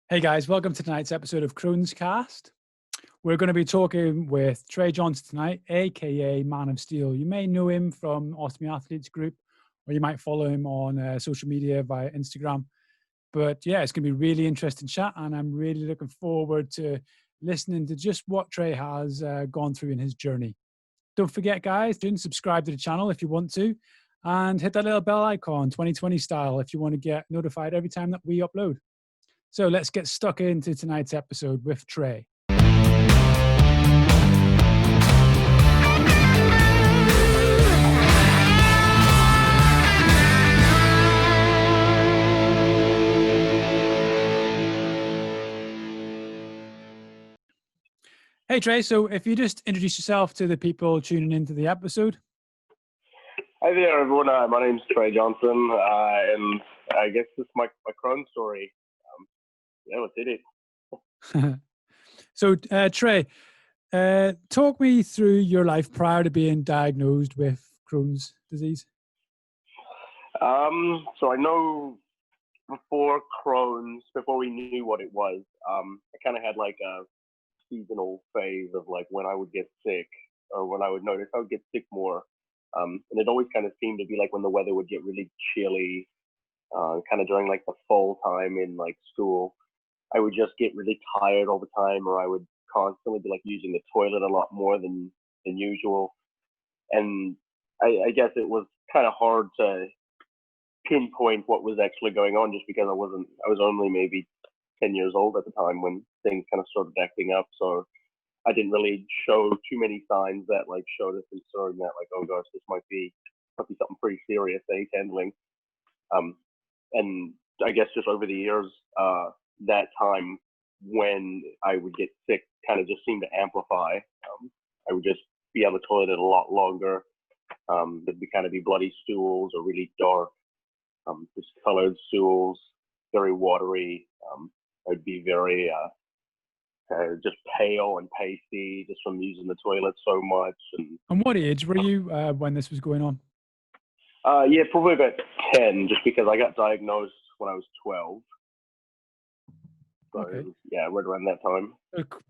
Hey guys, welcome to tonight's episode of CrohnsCast. We're going to be talking with Trey Johnson tonight, aka Man of Steel. You may know him from Ostomy Athletes Group, or you might follow him on social media via Instagram. But yeah, it's going to be a really interesting chat, and I'm really looking forward to listening to just what Trey has gone through in his journey. Don't forget, guys, to subscribe to the channel if you want to, and hit that little bell icon, 2020 style, if you want to get notified every time that we upload. So let's get stuck into tonight's episode with Trey. Hey Trey, so if you just introduce yourself to the people tuning into the episode. Hi there, everyone. My name's Trey Johnson, and I guess this is my Crohn story. Let's hit it. So, Trey, talk me through your life prior to being diagnosed with Crohn's disease. So I know before Crohn's, before we knew what it was, I kind of had like a seasonal phase of like when I would get sick or when I would notice I would get sick more. And it always kind of seemed to be like when the weather would get really chilly, kind of during like the fall time in like school. I would just get really tired all the time, or I would constantly be like using the toilet a lot more than usual. And I guess it was kind of hard to pinpoint what was actually going on, just because I was only maybe 10 years old at the time when things kind of started acting up. So I didn't really show too many signs that like showed a concern that like, oh gosh, this might be something pretty serious that he's handling. And I guess just over the years, that time when I would get sick kind of just seemed to amplify. I would just be on the toilet a lot longer. There'd be kind of be bloody stools or really dark, discolored stools, very watery. I'd be very just pale and pasty just from using the toilet so much. And what age were you when this was going on? Yeah, probably about 10, just because I got diagnosed when I was 12. So Okay. yeah, right around that time.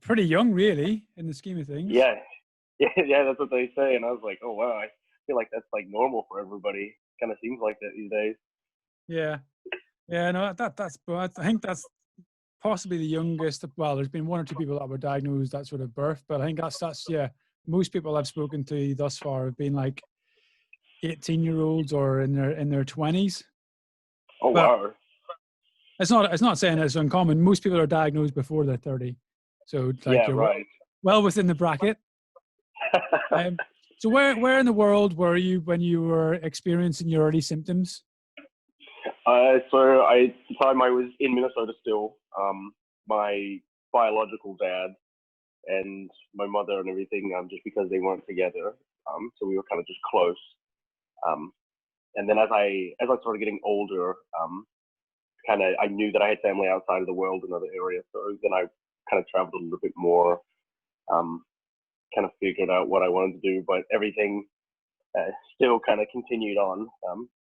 Pretty young, really, in the scheme of things. Yeah, that's what they say. And I was like, oh wow, I feel like that's like normal for everybody. Kind of seems like that these days. Yeah, no, that's. I think that's possibly the youngest. Well, there's been one or two people that were diagnosed at sort of birth, but I think that's yeah. Most people I've spoken to thus far have been like 18-year-olds or in their 20s. Oh but wow. It's not saying it's uncommon. Most people are diagnosed before they're 30, so like yeah, you're right. well within the bracket. So where in the world were you when you were experiencing your early symptoms? So at the time I was in Minnesota still. My biological dad and my mother and everything, just because they weren't together. So we were kind of just close. And then as I started getting older, I knew that I had family outside of the world in other areas. So then I kind of traveled a little bit more, kind of figured out what I wanted to do, but everything still kind of continued on.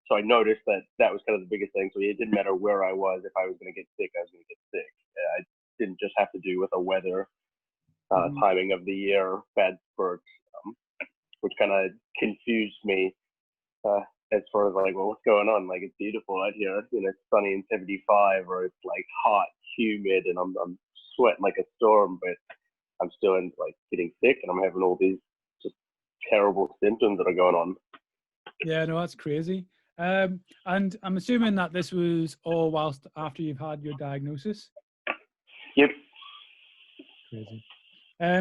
So I noticed that was kind of the biggest thing. So it didn't matter where I was. If I was going to get sick, I was going to get sick. I didn't just have to do with the weather, timing of the year, bad spurts, which kind of confused me as far as like, well, what's going on? Like, it's beautiful out here. You know, it's sunny and 75, or it's like hot, humid, and I'm sweating like a storm, but I'm still like getting sick, and I'm having all these just terrible symptoms that are going on. Yeah, no, that's crazy. And I'm assuming that this was all whilst after you've had your diagnosis? Yep. Crazy.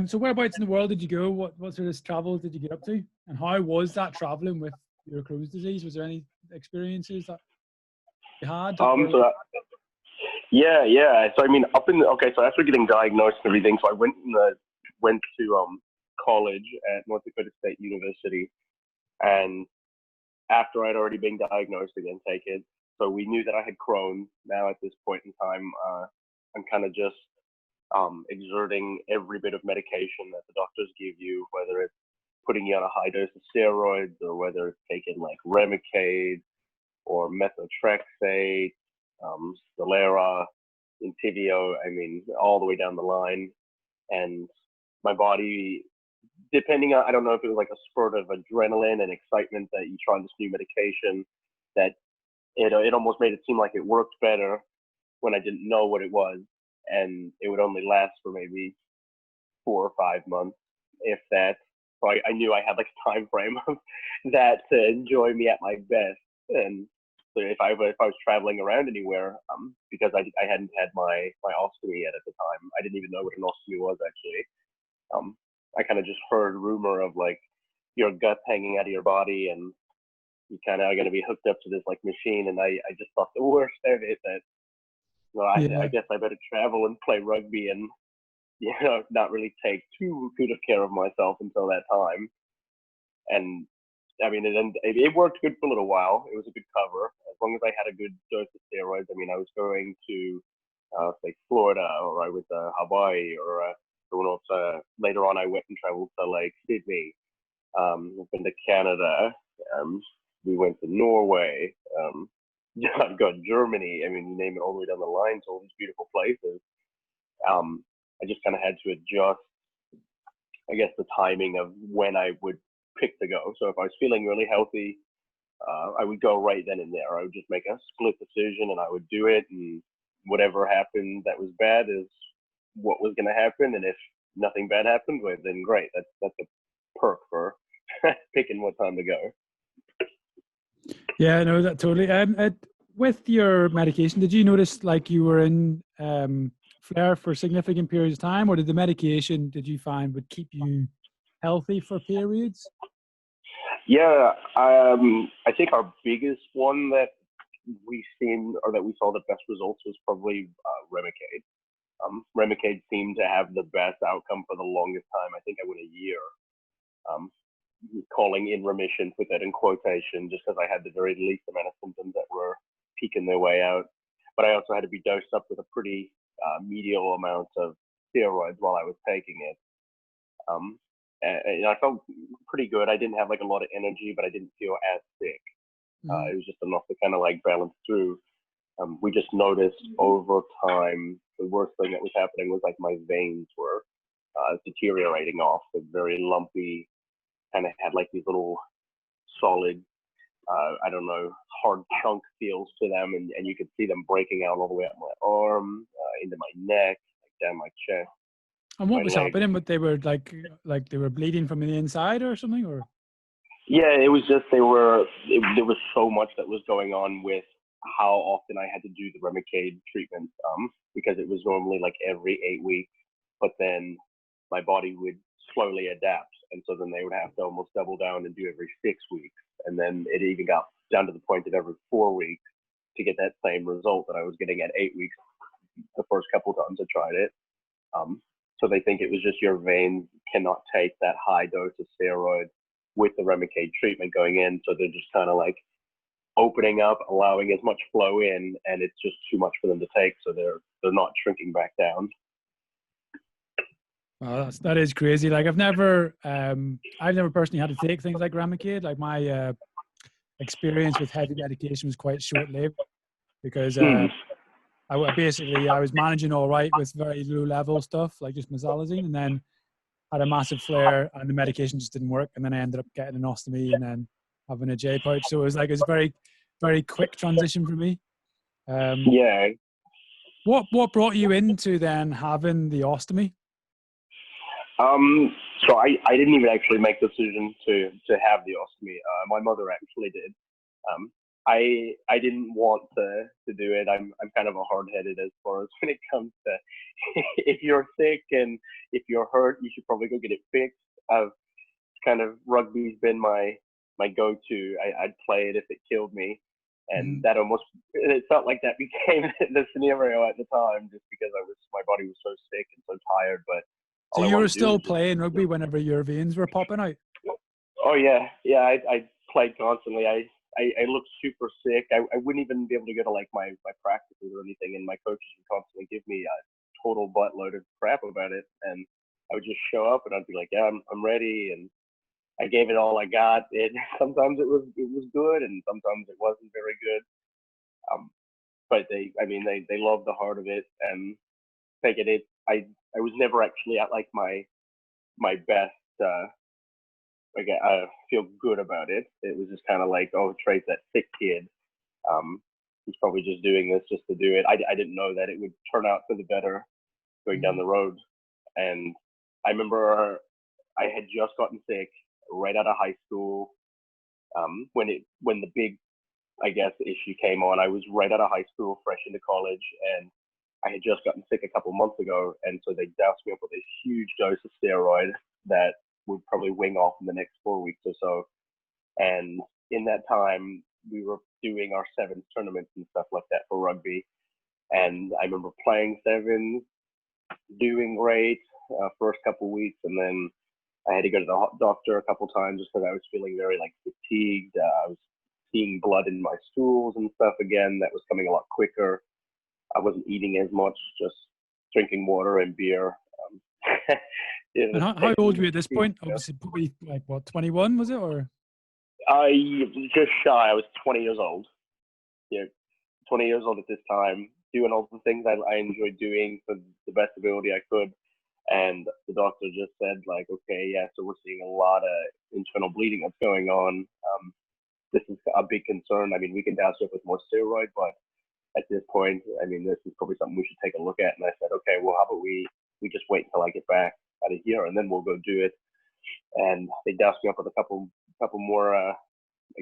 So whereabouts in the world did you go? What sort of travel did you get up to? And how was that traveling with your Crohn's disease? Was there any experiences that you had? Yeah. So I mean, so after getting diagnosed and everything, so I went to college at North Dakota State University, and after I'd already been diagnosed again, so we knew that I had Crohn. Now at this point in time, I'm kind of just exerting every bit of medication that the doctors give you, whether it's putting you on a high dose of steroids or whether it's taking like Remicade or methotrexate, Stelara, Entyvio, I mean, all the way down the line. And my body, depending on, I don't know if it was like a spurt of adrenaline and excitement that you try this new medication, that it almost made it seem like it worked better when I didn't know what it was. And it would only last for maybe 4 or 5 months, if that. So I knew I had like a time frame of that to enjoy me at my best. And so if I was traveling around anywhere, because I hadn't had my ostomy yet at the time, I didn't even know what an ostomy was actually. I kind of just heard rumor of like your gut hanging out of your body, and you kind of are going to be hooked up to this like machine. And I just thought the worst of it, that well, I guess I better travel and play rugby and not really take too good of care of myself until that time. And I mean, it worked good for a little while. It was a good cover as long as I had a good dose of steroids. I mean, I was going to say Florida, or I was Hawaii, or later on I went and traveled to like Sydney. I've been to Canada. We went to Norway. I've got Germany. I mean, you name it, all the way down the line to all these beautiful places. I just kind of had to adjust, I guess, the timing of when I would pick to go. So if I was feeling really healthy, I would go right then and there. I would just make a split decision and I would do it. And whatever happened that was bad is what was going to happen. And if nothing bad happened, well, then great. That's a perk for picking what time to go. Yeah, no, that totally. With your medication, did you notice like you were in flare for significant periods of time, or did the medication, did you find, would keep you healthy for periods? Yeah, I think our biggest one that we saw the best results was probably Remicade. Remicade seemed to have the best outcome for the longest time. I think I went a year. Calling in remission, put that in quotation, just because I had the very least amount of symptoms that were peeking their way out. But I also had to be dosed up with a pretty medial amount of steroids while I was taking it. And I felt pretty good. I didn't have like a lot of energy, but I didn't feel as sick. It was just enough to kind of like balance through. We just noticed over time, the worst thing that was happening was like my veins were deteriorating off. They're very lumpy, kind of had like these little solid, I don't know, hard chunk feels to them. And you could see them breaking out all the way up my arm, into my neck, like down my chest. And what was happening? But they were like they were bleeding from the inside or something, or? Yeah, it was just there was so much that was going on with how often I had to do the Remicade treatment, because it was normally like every 8 weeks, but then my body would slowly adapt, and so then they would have to almost double down and do every 6 weeks, and then it even got down to the point of every 4 weeks to get that same result that I was getting at 8 weeks the first couple of times I tried it. So they think it was just your veins cannot take that high dose of steroid with the Remicade treatment going in, so they're just kind of like opening up, allowing as much flow in, and it's just too much for them to take, so they're not shrinking back down. Wow, that is crazy. Like I've never personally had to take things like Remicade. Like my experience with heavy medication was quite short-lived, because I was managing all right with very low level stuff like just mesalazine, and then had a massive flare and the medication just didn't work, and then I ended up getting an ostomy and then having a J pouch. So it was a very, very quick transition for me. Yeah. What brought you into then having the ostomy? So I didn't even actually make the decision to have the ostomy. My mother actually did. I didn't want to do it. I'm kind of a hard-headed as far as when it comes to if you're sick and if you're hurt, you should probably go get it fixed. Rugby's been my go-to. I'd play it if it killed me, and that it felt like that became the scenario at the time, just because my body was so sick and so tired. But so you were still playing rugby whenever your veins were popping out? Oh yeah, I played constantly. I looked super sick. I wouldn't even be able to go to like my practices or anything, and my coaches would constantly give me a total buttload of crap about it. And I would just show up and I'd be like, yeah, I'm ready, and I gave it all I got. Sometimes it was good, and sometimes it wasn't very good. but they love the heart of it and take it. I was never actually at like my best. I feel good about it. It was just kind of like, oh, Trey's that sick kid. He's probably just doing this just to do it. I didn't know that it would turn out for the better going down the road. And I remember I had just gotten sick right out of high school. When the big, I guess, issue came on, I was right out of high school, fresh into college, and I had just gotten sick a couple months ago, and so they doused me up with this huge dose of steroid that would probably wing off in the next 4 weeks or so. And in that time, we were doing our sevens tournaments and stuff like that for rugby. And I remember playing sevens, doing great first couple weeks, and then I had to go to the doctor a couple times just because I was feeling very like fatigued. I was seeing blood in my stools and stuff again. That was coming a lot quicker. I wasn't eating as much, just drinking water and beer. And how old were you at this point? Obviously, probably like what, 21 was it, or? I was just shy. I was 20 years old. Yeah, 20 years old at this time, doing all the things I enjoyed doing for the best ability I could. And the doctor just said, like, okay, yeah, so we're seeing a lot of internal bleeding that's going on. This is a big concern. I mean, we can douse it with more steroid, but at this point, I mean, this is probably something we should take a look at. And I said, okay, well, how about we just wait until I get back out of here, and then we'll go do it. And they doused me up with a couple more, I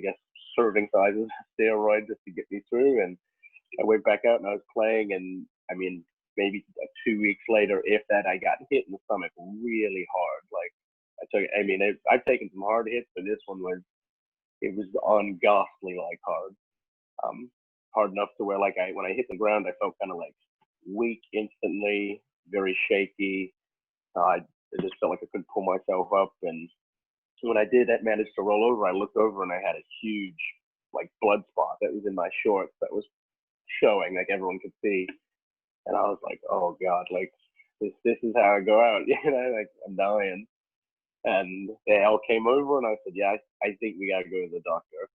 guess, serving sizes of steroid just to get me through. And I went back out and I was playing, and I mean, maybe 2 weeks later, if that, I got hit in the stomach really hard. Like I've taken some hard hits, but this one was ungodly like hard. Hard enough to where like when I hit the ground, I felt kind of like weak instantly, very shaky. I just felt like I couldn't pull myself up. And when I did that, managed to roll over, I looked over and I had a huge like blood spot that was in my shorts that was showing, like everyone could see. And I was like, oh God, like this is how I go out, like I'm dying. And they all came over and I said, yeah, I think we gotta go to the doctor,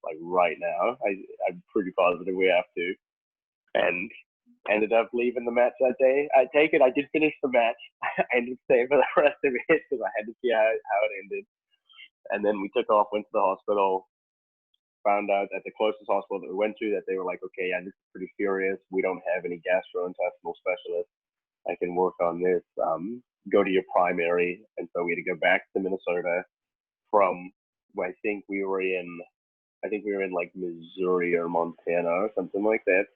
like right now. I'm pretty positive we have to. And ended up leaving the match that day. I take it, I did finish the match. I ended up staying for the rest of it because I had to see how it ended. And then we took off, went to the hospital, found out at the closest hospital that we went to that they were like, okay, yeah, this is pretty serious. We don't have any gastrointestinal specialists that can work on this. Go to your primary. And so we had to go back to Minnesota from, I think we were in like Missouri or Montana or something like that.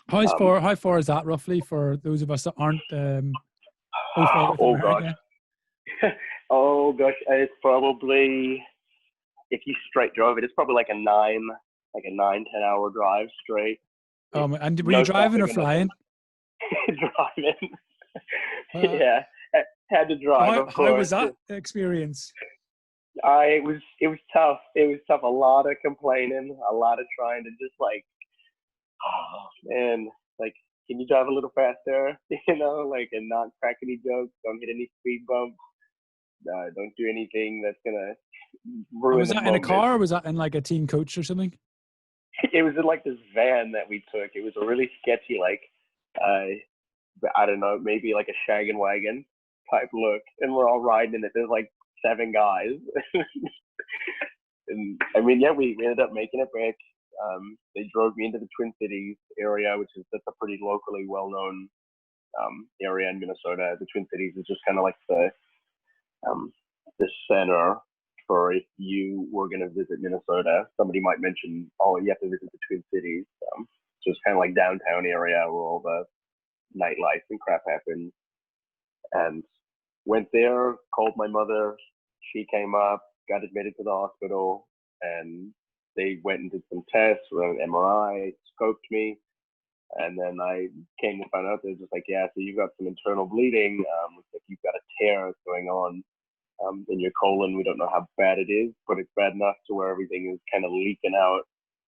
How far is that roughly for those of us that aren't oh gosh. Oh gosh, it's probably, if you straight drove it, it's probably like a 10 hour drive straight. And were you driving or flying? Driving. Yeah, had to drive. How was that experience? It was tough. It was tough. A lot of complaining, a lot of trying to just like, oh man, like, can you drive a little faster? Like, and not crack any jokes. Don't hit any speed bumps. Don't do anything that's gonna ruin. Was that in a car, or was that in like a team coach or something? It was in like this van that we took. It was a really sketchy, like, I don't know, maybe like a shaggin' wagon type look, and we're all riding in it. There's like 7 guys, and I mean, yeah, we ended up making it back. They drove me into the Twin Cities area, that's a pretty locally well-known area in Minnesota. The Twin Cities is just kind of like the center for if you were going to visit Minnesota. Somebody might mention, oh, you have to visit the Twin Cities. So it's kind of like downtown area where all the nightlife and crap happens. And went there, called my mother. She came up, got admitted to the hospital, and they went and did some tests, ran an MRI, scoped me. And then I came to find out they're just like, yeah, so you've got some internal bleeding. Looks like you've got a tear that's going on in your colon. We don't know how bad it is, but it's bad enough to where everything is kind of leaking out.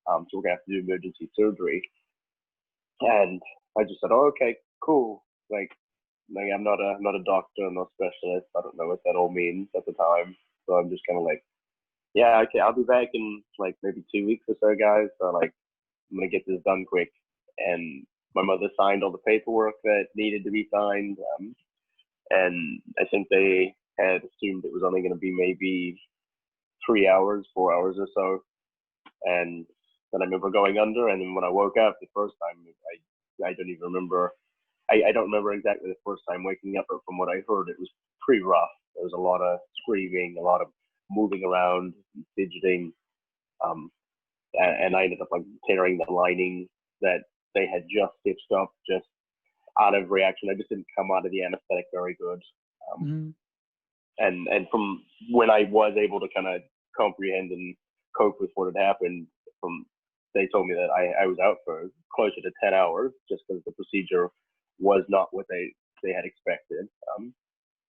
So we're gonna have to do emergency surgery. And I just said, oh, okay, cool. Like I'm not a doctor, I'm not a specialist. I don't know what that all means at the time. So I'm just kind of like, yeah, okay, I'll be back in like maybe 2 weeks or so, guys. So like, I'm gonna get this done quick. and my mother signed all the paperwork that needed to be signed. And I think they had assumed it was only going to be maybe 3 hours, 4 hours or so. And then I remember going under, and then when I woke up the first time, I don't even remember. I don't remember exactly the first time waking up, but from what I heard, it was pretty rough. There was a lot of screaming, a lot of moving around, fidgeting, and I ended up like tearing the lining that they had just stitched up just out of reaction. I just didn't come out of the anesthetic very good. And from when I was able to kind of comprehend and cope with what had happened, they told me that I was out for closer to 10 hours just because the procedure was not what they had expected.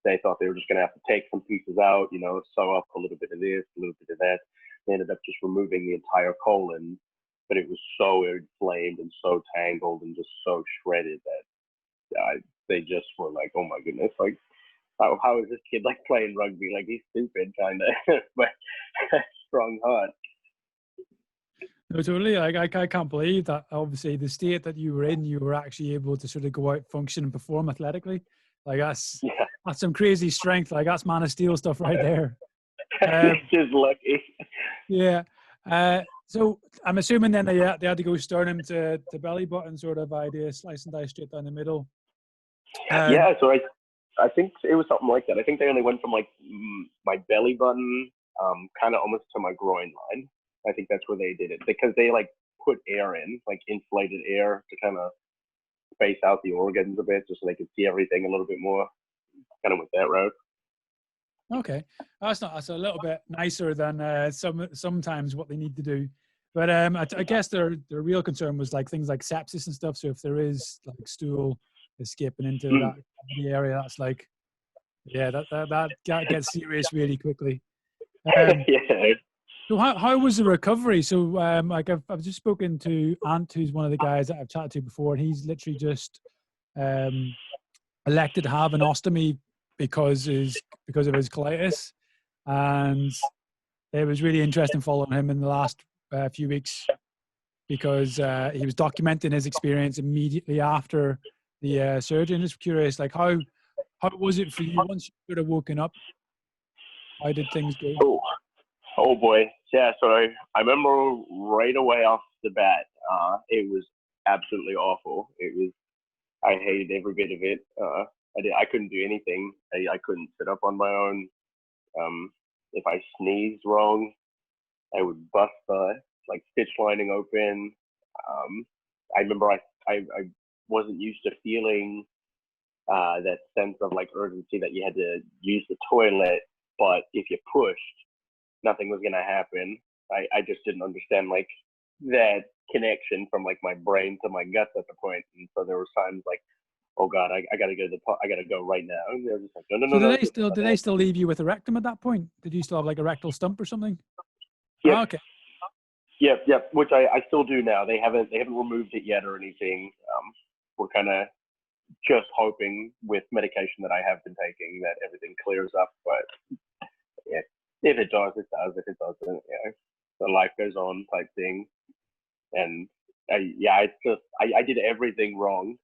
They thought they were just going to have to take some pieces out, sew up a little bit of this, a little bit of that. They ended up just removing the entire colon, but it was so inflamed and so tangled and just so shredded that they just were like, oh my goodness, like, how is this kid like playing rugby? Like, he's stupid, kind of, but strong heart. No, totally. Like, I can't believe that. Obviously, the state that you were in, you were actually able to sort of go out, function, and perform athletically. Like, that's some crazy strength. Like, that's Man of Steel stuff right there. Just lucky. Yeah. So I'm assuming then they had to go sternum to belly button sort of idea, slice and dice straight down the middle. Yeah. So I think it was something like that. I think they only went from like my belly button, kind of almost to my groin line. I think that's where they did it because they like put air in, like inflated air to kind of space out the organs a bit, just so they could see everything a little bit more. Kind of went that route. Okay, that's a little bit nicer than sometimes what they need to do. But I guess their real concern was like things like sepsis and stuff. So if there is like stool escaping into that area, that's like, yeah, that gets serious really quickly. Yeah. So how was the recovery? So like I've just spoken to Ant, who's one of the guys that I've chatted to before, and he's literally just elected to have an ostomy because of his colitis, and it was really interesting following him in the last few weeks because he was documenting his experience immediately after the surgery. Just curious, like how was it for you once you sort of woken up? How did things go? Oh boy. Yeah, so I remember right away off the bat, it was absolutely awful. I hated every bit of it. I couldn't do anything. I couldn't sit up on my own. If I sneezed wrong, I would bust the like stitch lining open. I remember I wasn't used to feeling that sense of like urgency that you had to use the toilet, but if you pushed, nothing was gonna happen. I just didn't understand like that connection from like my brain to my guts at the point, and so there were times like, oh God, I gotta go I gotta go right now. And they're just like, no. So did they still leave you with a rectum at that point? Did you still have like a rectal stump or something? Yep. Oh, okay. Yep. Which I still do now. They haven't removed it yet or anything. We're kind of just hoping with medication that I have been taking that everything clears up. But yeah, if it does, it does. If it doesn't, the life goes on type thing. And I did everything wrong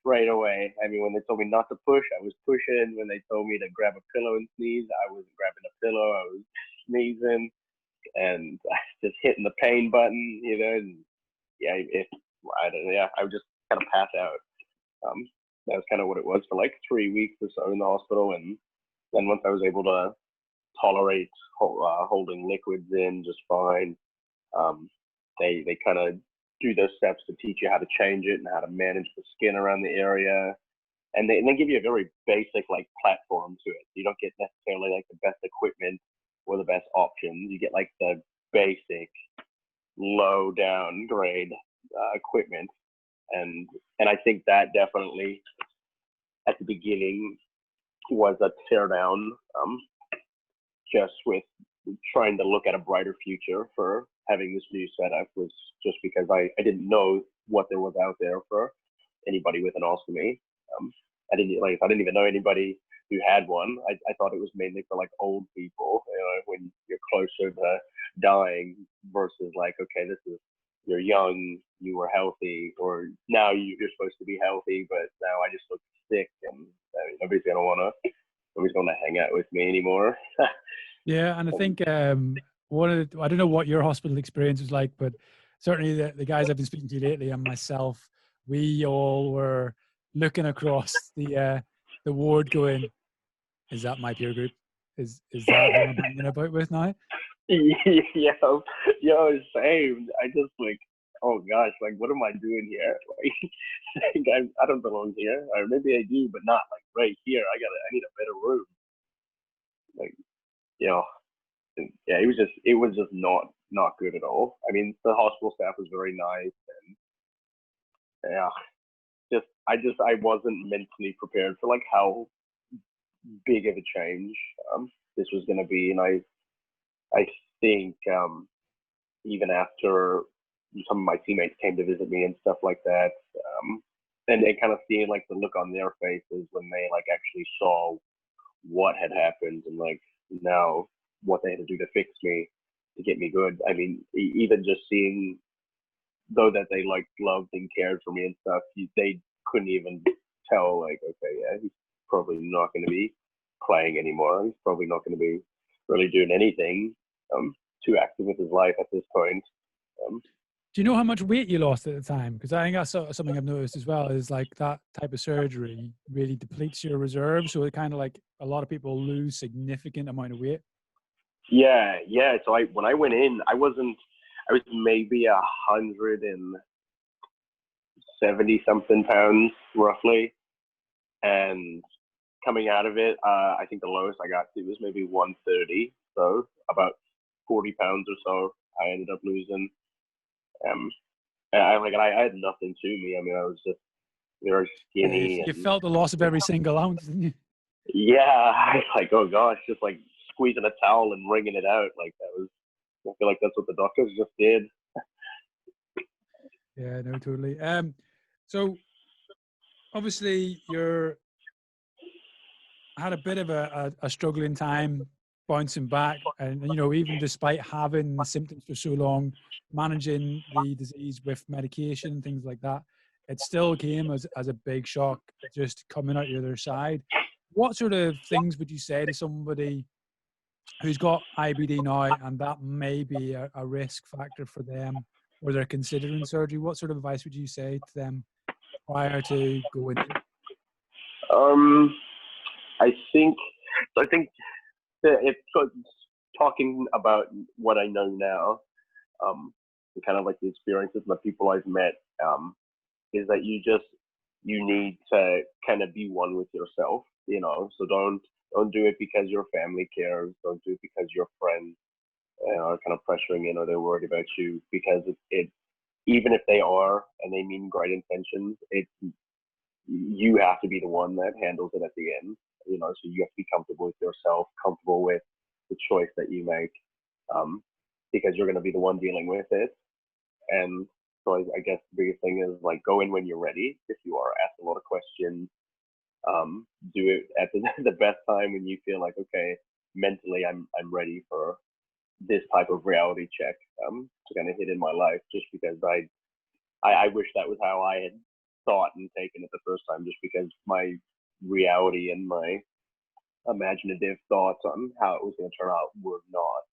right away. I mean, when they told me not to push, I was pushing. When they told me to grab a pillow and sneeze, I wasn't grabbing a pillow. I was sneezing and just hitting the pain button, And I would just kind of pass out. That was kind of what it was for like 3 weeks or so in the hospital. And then once I was able to tolerate holding liquids in just fine, they kind of do those steps to teach you how to change it and how to manage the skin around the area. And they give you a very basic like platform to it. You don't get necessarily like the best equipment or the best options. You get like the basic low down grade equipment. And I think that definitely at the beginning was a teardown, just with trying to look at a brighter future for having this new setup, was just because I didn't know what there was out there for anybody with an ostomy. I didn't even know anybody who had one. I thought it was mainly for like old people, when you're closer to dying versus like, okay, this is you're young, you were healthy, or now you're supposed to be healthy, but now I just look sick, and nobody's gonna hang out with me anymore. Yeah, and I think I don't know what your hospital experience was like, but certainly the guys I've been speaking to lately and myself, we all were looking across the ward, going, "Is that my peer group? Is that who I'm hanging about with now?" Yeah, yo, same. I just like, oh gosh, like what am I doing here? Like, I don't belong here, or maybe I do, but not like right here. I need a better room. Like, you know, yeah, it was just not good at all. I mean, the hospital staff was very nice, and yeah, I wasn't mentally prepared for like how big of a change this was going to be, and I think even after some of my teammates came to visit me and stuff like that, and kind of seeing like the look on their faces when they like actually saw what had happened, and like now what they had to do to fix me, to get me good. I mean, even just seeing, though, that they like loved and cared for me and stuff, they couldn't even tell like, okay, yeah, he's probably not going to be playing anymore. He's probably not going to be really doing anything too active with his life at this point. Do you know how much weight you lost at the time? Because I think that's something I've noticed as well, is like that type of surgery really depletes your reserves. So it kind of like a lot of people lose significant amount of weight. Yeah. So when I went in, I was maybe 170 something pounds roughly, and coming out of it, I think the lowest I got to was maybe 130. So about 40 pounds or so I ended up losing. I had nothing to me. I mean, I was just very skinny. You felt the loss of every single ounce, didn't you? Yeah, I was like, oh gosh, just like squeezing a towel and wringing it out. Like I feel like that's what the doctors just did. Yeah, no, totally. So obviously had a bit of a struggling time bouncing back, and even despite having the symptoms for so long, managing the disease with medication and things like that, it still came as a big shock just coming out the other side. What sort of things would you say to somebody who's got IBD now and that may be a risk factor for them, or they're considering surgery? What sort of advice would you say to them prior to going in? I think that it's talking about what I know now, and kind of like the experiences and the people I've met, is that you need to kind of be one with yourself, so don't do it because your family cares. Don't do it because your friends are kind of pressuring in, or they're worried about you, because it even if they are and they mean great intentions, you have to be the one that handles it at the end. So you have to be comfortable with yourself, comfortable with the choice that you make, because you're going to be the one dealing with it. And so I guess the biggest thing is like, go in when you're ready. If you are asked a lot of questions, do it at the best time when you feel like, okay, mentally I'm ready for this type of reality check to kind of hit in my life. Just because I wish that was how I had thought and taken it the first time, just because my reality and my imaginative thoughts on how it was going to turn out were not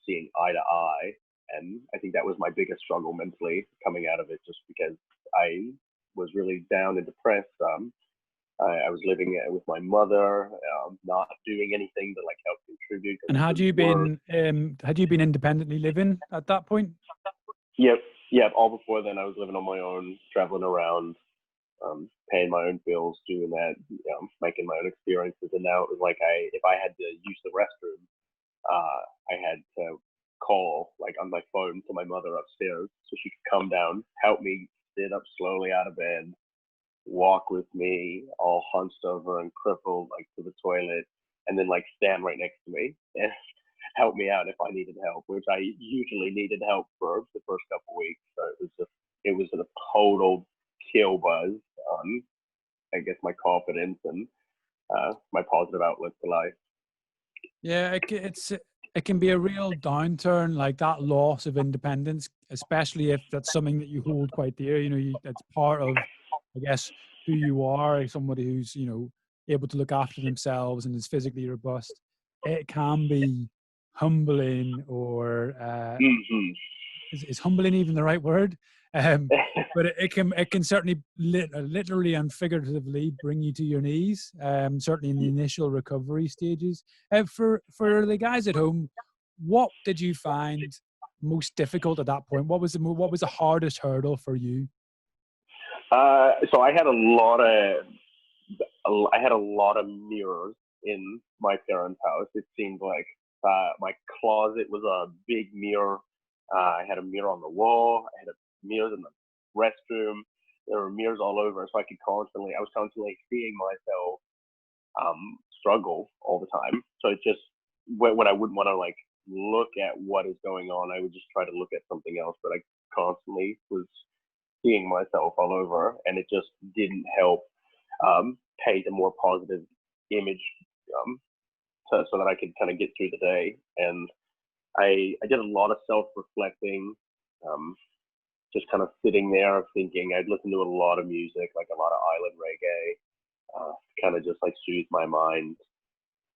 seeing eye to eye. And I think that was my biggest struggle mentally coming out of it, just because I was really down and depressed. I was living with my mother, not doing anything to like help contribute. And had you been independently living at that point? Yep. All before then, I was living on my own, traveling around, paying my own bills, doing that, making my own experiences. And now it was like if I had to use the restroom, I had to call like on my phone to my mother upstairs so she could come down, help me sit up slowly out of bed, walk with me all hunched over and crippled like to the toilet, and then like stand right next to me and help me out if I needed help, which I usually needed help for the first couple of weeks. So it was a total kill buzz on, I guess, my confidence and my positive outlook to life. Yeah, it can be a real downturn, like that loss of independence, especially if that's something that you hold quite dear. You know, that's part of, I guess, who you are, somebody who's, you know, able to look after themselves and is physically robust. It can be humbling, or is humbling even the right word? But it can certainly literally and figuratively bring you to your knees. Certainly in the initial recovery stages. For the guys at home, what did you find most difficult at that point? What was the hardest hurdle for you? So I had a lot of mirrors in my parents' house. It seemed like my closet was a big mirror. I had a mirror on the wall. I had mirrors in the restroom. There were mirrors all over, so I was constantly seeing myself struggle all the time. So it's just when I wouldn't want to like look at what is going on, I would just try to look at something else. But I constantly was seeing myself all over, and it just didn't help paint a more positive image so that I could kind of get through the day. And I did a lot of self-reflecting, just kind of sitting there thinking. I'd listen to a lot of music, like a lot of island reggae, kind of just like soothe my mind,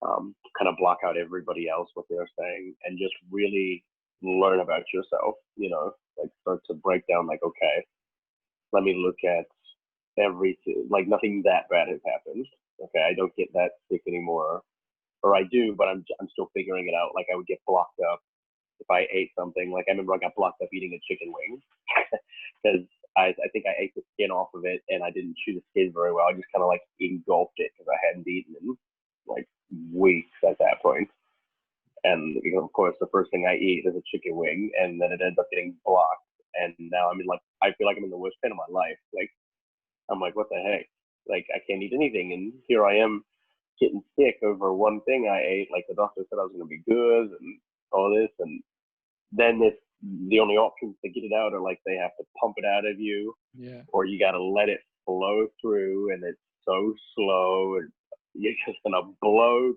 kind of block out everybody else, what they're saying, and just really learn about yourself, you know, like start to break down like, okay, let me look at everything, like nothing that bad has happened. Okay, I don't get that sick anymore, or I do, but I'm still figuring it out. Like I would get blocked up if I ate something. Like I remember I got blocked up eating a chicken wing because I think I ate the skin off of it and I didn't chew the skin very well. I just kind of like engulfed it because I hadn't eaten in like weeks at that point. And you know, of course, the first thing I eat is a chicken wing, and then it ends up getting blocked. And now I'm in like, I feel like I'm in the worst pain of my life. Like I'm like, what the heck? Like I can't eat anything, and here I am getting sick over one thing I ate. Like the doctor said I was going to be good and all this, and then it's the only options to get it out are like they have to pump it out of you, Yeah. or you got to let it flow through, and it's so slow, and you're just gonna bloat,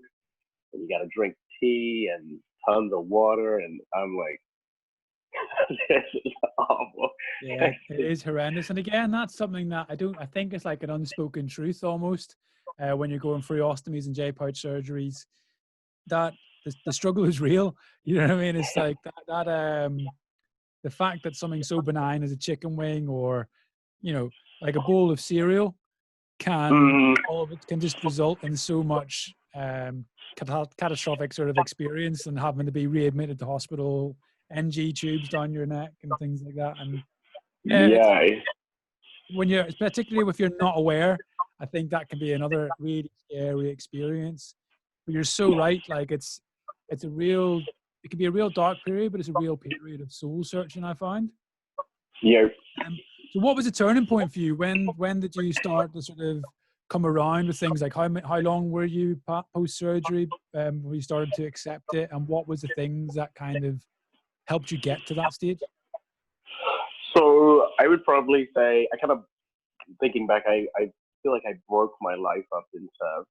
and you got to drink tea and tons of water, and I'm like, this is awful. Yeah, it is horrendous. And again, that's something that I think it's like an unspoken truth almost, when you're going through ostomies and J-pouch surgeries, that the struggle is real. You know what I mean? It's like the fact that something so benign as a chicken wing, or, you know, like a bowl of cereal, all of it can just result in so much catastrophic sort of experience, and having to be readmitted to hospital, NG tubes down your neck and things like that. And yeah, Yeah. when you're, particularly if you're not aware, I think that can be another really scary experience. But you're so right. Like it's a real, it can be a real dark period, but it's a real period of soul searching, I find. Yeah. So what was the turning point for you? When did you start to sort of come around with things? Like how long were you post surgery when you started to accept it, and what was the things that kind of helped you get to that stage? So I would probably say, I kind of, thinking back, I feel like I broke my life up into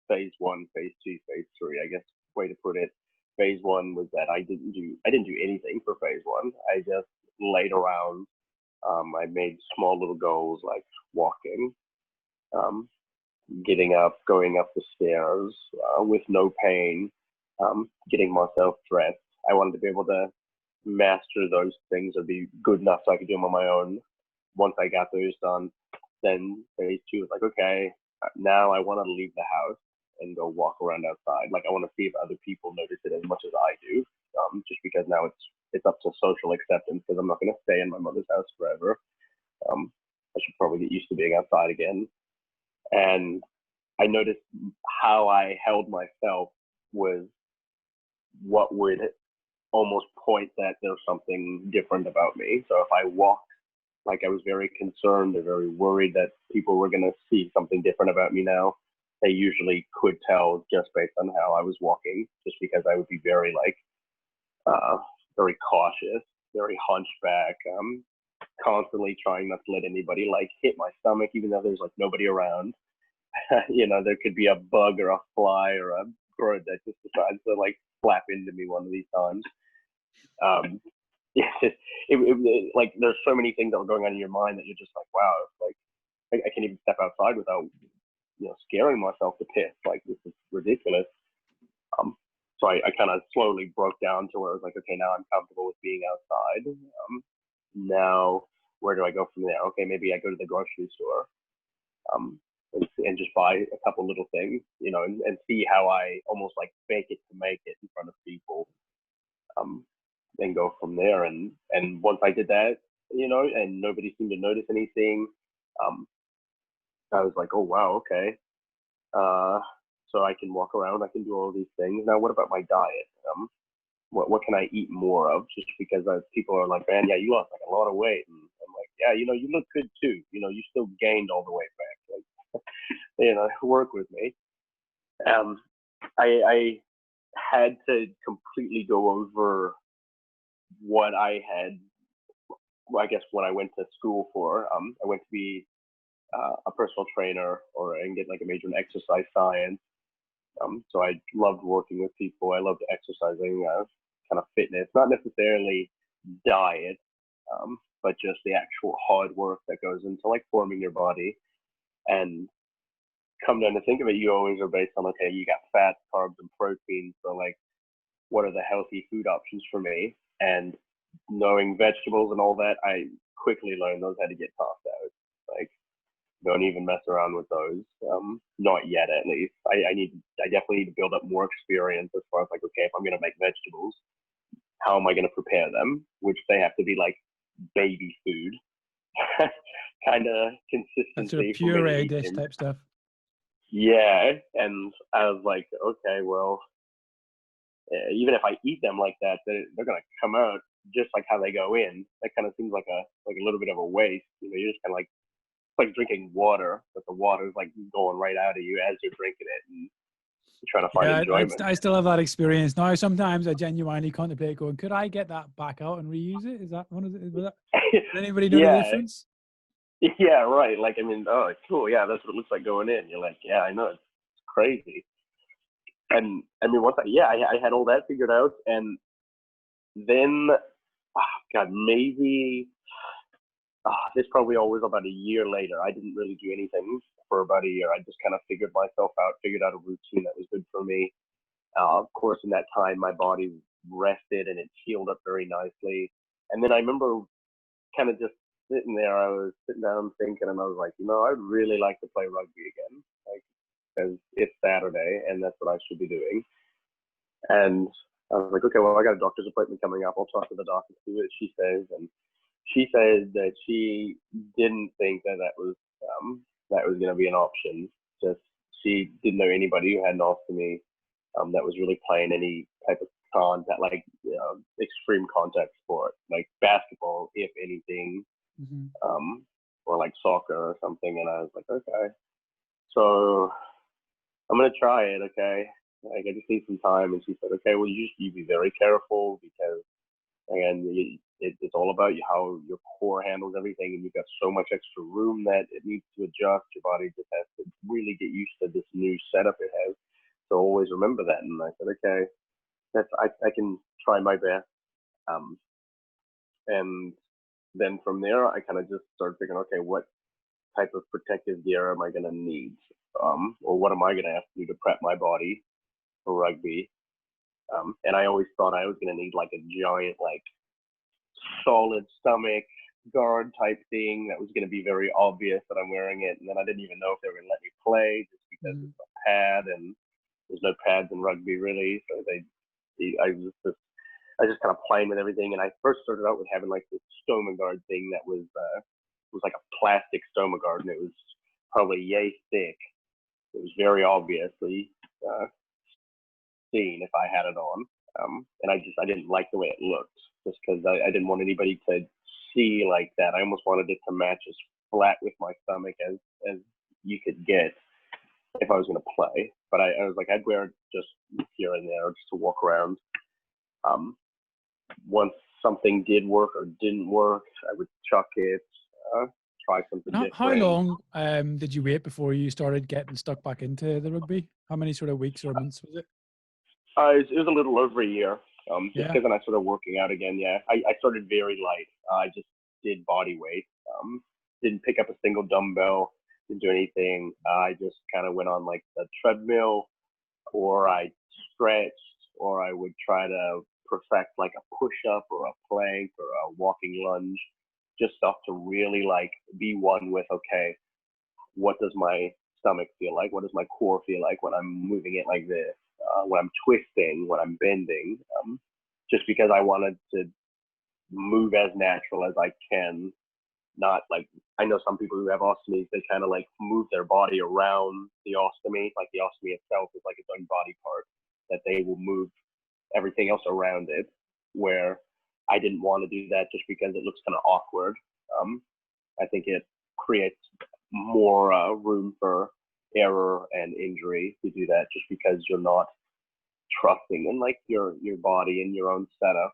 phase 1, phase 2, phase 3. I guess way to put it. Phase 1 was that I didn't do anything for phase 1. I just laid around. I made small little goals like walking, getting up, going up the stairs with no pain, getting myself dressed. I wanted to be able to master those things or be good enough so I could do them on my own. Once I got those done, then phase 2 was like, okay, now I want to leave the house and go walk around outside. Like I want to see if other people notice it as much as I do, just because now it's up to social acceptance, because I'm not going to stay in my mother's house forever. I should probably get used to being outside again. And I noticed how I held myself was what would almost point that there's something different about me. So if I walked like I was very concerned or very worried that people were going to see something different about me now, they usually could tell just based on how I was walking, just because I would be very very cautious, very hunchback, constantly trying not to let anybody like hit my stomach, even though there's like nobody around. You know, there could be a bug or a fly or a throat that just decides to like flap into me one of these times. Like there's so many things that were going on in your mind that you're just like, wow, like I can't even step outside without, scaring myself to piss. Like, this is ridiculous. So I kind of slowly broke down to where I was like, okay, now I'm comfortable with being outside. Now where do I go from there? Okay, maybe I go to the grocery store, and just buy a couple little things, and see how I almost like fake it to make it in front of people, and go from there. And once I did that, and nobody seemed to notice anything, I was like, oh wow, okay. So I can walk around, I can do all these things. Now, what about my diet? What can I eat more of? Just because people are like, man, yeah, you lost like a lot of weight, and I'm like, yeah, you look good too. You still gained all the weight back. Like, work with me. I had to completely go over what I had. I guess what I went to school for. I went to be a personal trainer, and get like a major in exercise science. So I loved working with people. I loved exercising, kind of fitness, not necessarily diet, but just the actual hard work that goes into like forming your body. And come down to think of it, you always are based on, okay, you got fats, carbs, and protein. So like, what are the healthy food options for me? And knowing vegetables and all that, I quickly learned those had to get tossed out. Like, don't even mess around with those. Not yet, at least. I definitely need to build up more experience as far as like, okay, if I'm going to make vegetables, how am I going to prepare them? Which they have to be like baby food, kind of consistency. That's sort of puree dish type stuff. Yeah, and I was like, okay, well, even if I eat them like that, they're going to come out just like how they go in. That kind of seems like a little bit of a waste. You're just kind of like, it's like drinking water, but the water is like going right out of you as you're drinking it, and you're trying to find enjoyment. I still have that experience now. Sometimes I genuinely contemplate going, could I get that back out and reuse it? Is that one of the? Did anybody know the difference? Yeah, right. Like, I mean, oh, cool. Yeah, that's what it looks like going in. You're like, yeah, I know, it's crazy. And I mean, once I had all that figured out, and then, maybe. This probably always about a year later. I didn't really do anything for about a year. I just kind of figured myself out, figured out a routine that was good for me. Of course, in that time, my body rested and it healed up very nicely. And then I remember kind of just sitting there. I was sitting down thinking, and I was like, I'd really like to play rugby again, like, because it's Saturday and that's what I should be doing. And I was like, okay, well, I got a doctor's appointment coming up. I'll talk to the doctor, see what she says. And she said that she didn't think that was going to be an option. Just she didn't know anybody who had an ostomy that was really playing any type of contact, like extreme contact sport, like basketball, if anything, or like soccer or something. And I was like, okay, so I'm gonna try it. Okay, like, I just need some time. And she said, okay, well, you be very careful, because again, it's all about how your core handles everything, and you've got so much extra room that it needs to adjust. Your body just has to really get used to this new setup it has. So always remember that. And I said, okay, I can try my best. And then from there, I kind of just started thinking, okay, what type of protective gear am I going to need? Or what am I going to have to do to prep my body for rugby? And I always thought I was going to need like a giant, like, solid stomach guard type thing that was going to be very obvious that I'm wearing it. And then I didn't even know if they were going to let me play, just because it's a pad, and there's no pads in rugby really. So I was just kind of playing with everything. And I first started out with having like this stoma guard thing that was like a plastic stoma guard, and it was probably yay thick. It was very obviously seen if I had it on. And I didn't like the way it looked, just because I didn't want anybody to see like that. I almost wanted it to match as flat with my stomach as you could get if I was going to play. But I was like, I'd wear it just here and there just to walk around. Once something did work or didn't work, I would chuck it, try something different. How long did you wait before you started getting stuck back into the rugby? How many sort of weeks or months was it? It was a little over a year. Just Yeah. because then I started working out again. Yeah, I started very light. I just did body weight. Didn't pick up a single dumbbell. Didn't do anything. I just kind of went on like the treadmill, or I stretched, or I would try to perfect like a push up or a plank or a walking lunge, just stuff to really like be one with, okay, what does my stomach feel like? What does my core feel like when I'm moving it like this? When I'm twisting, when I'm bending, just because I wanted to move as natural as I can. Not like, I know some people who have ostomies, they kind of like move their body around the ostomy, like the ostomy itself is like its own body part, that they will move everything else around it, where I didn't want to do that just because it looks kind of awkward. I think it creates more room for error and injury to do that, just because you're not trusting in like your body and your own setup.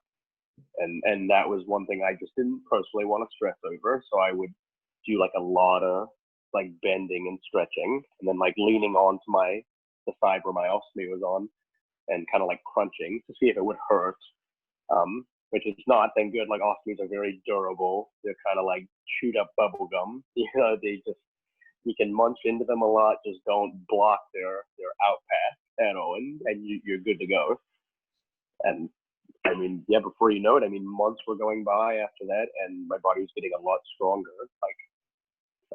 And that was one thing I just didn't personally want to stress over. So I would do like a lot of like bending and stretching, and then like leaning onto the side where my ostomy was on, and kind of like crunching to see if it would hurt. Which is not, thank good. Like ostomies are very durable. They're kind of like chewed up bubble gum. They just, you can munch into them a lot. Just don't block their out path at all, and you're good to go. And I mean, yeah, before you know it, I mean, months were going by after that, and my body was getting a lot stronger, like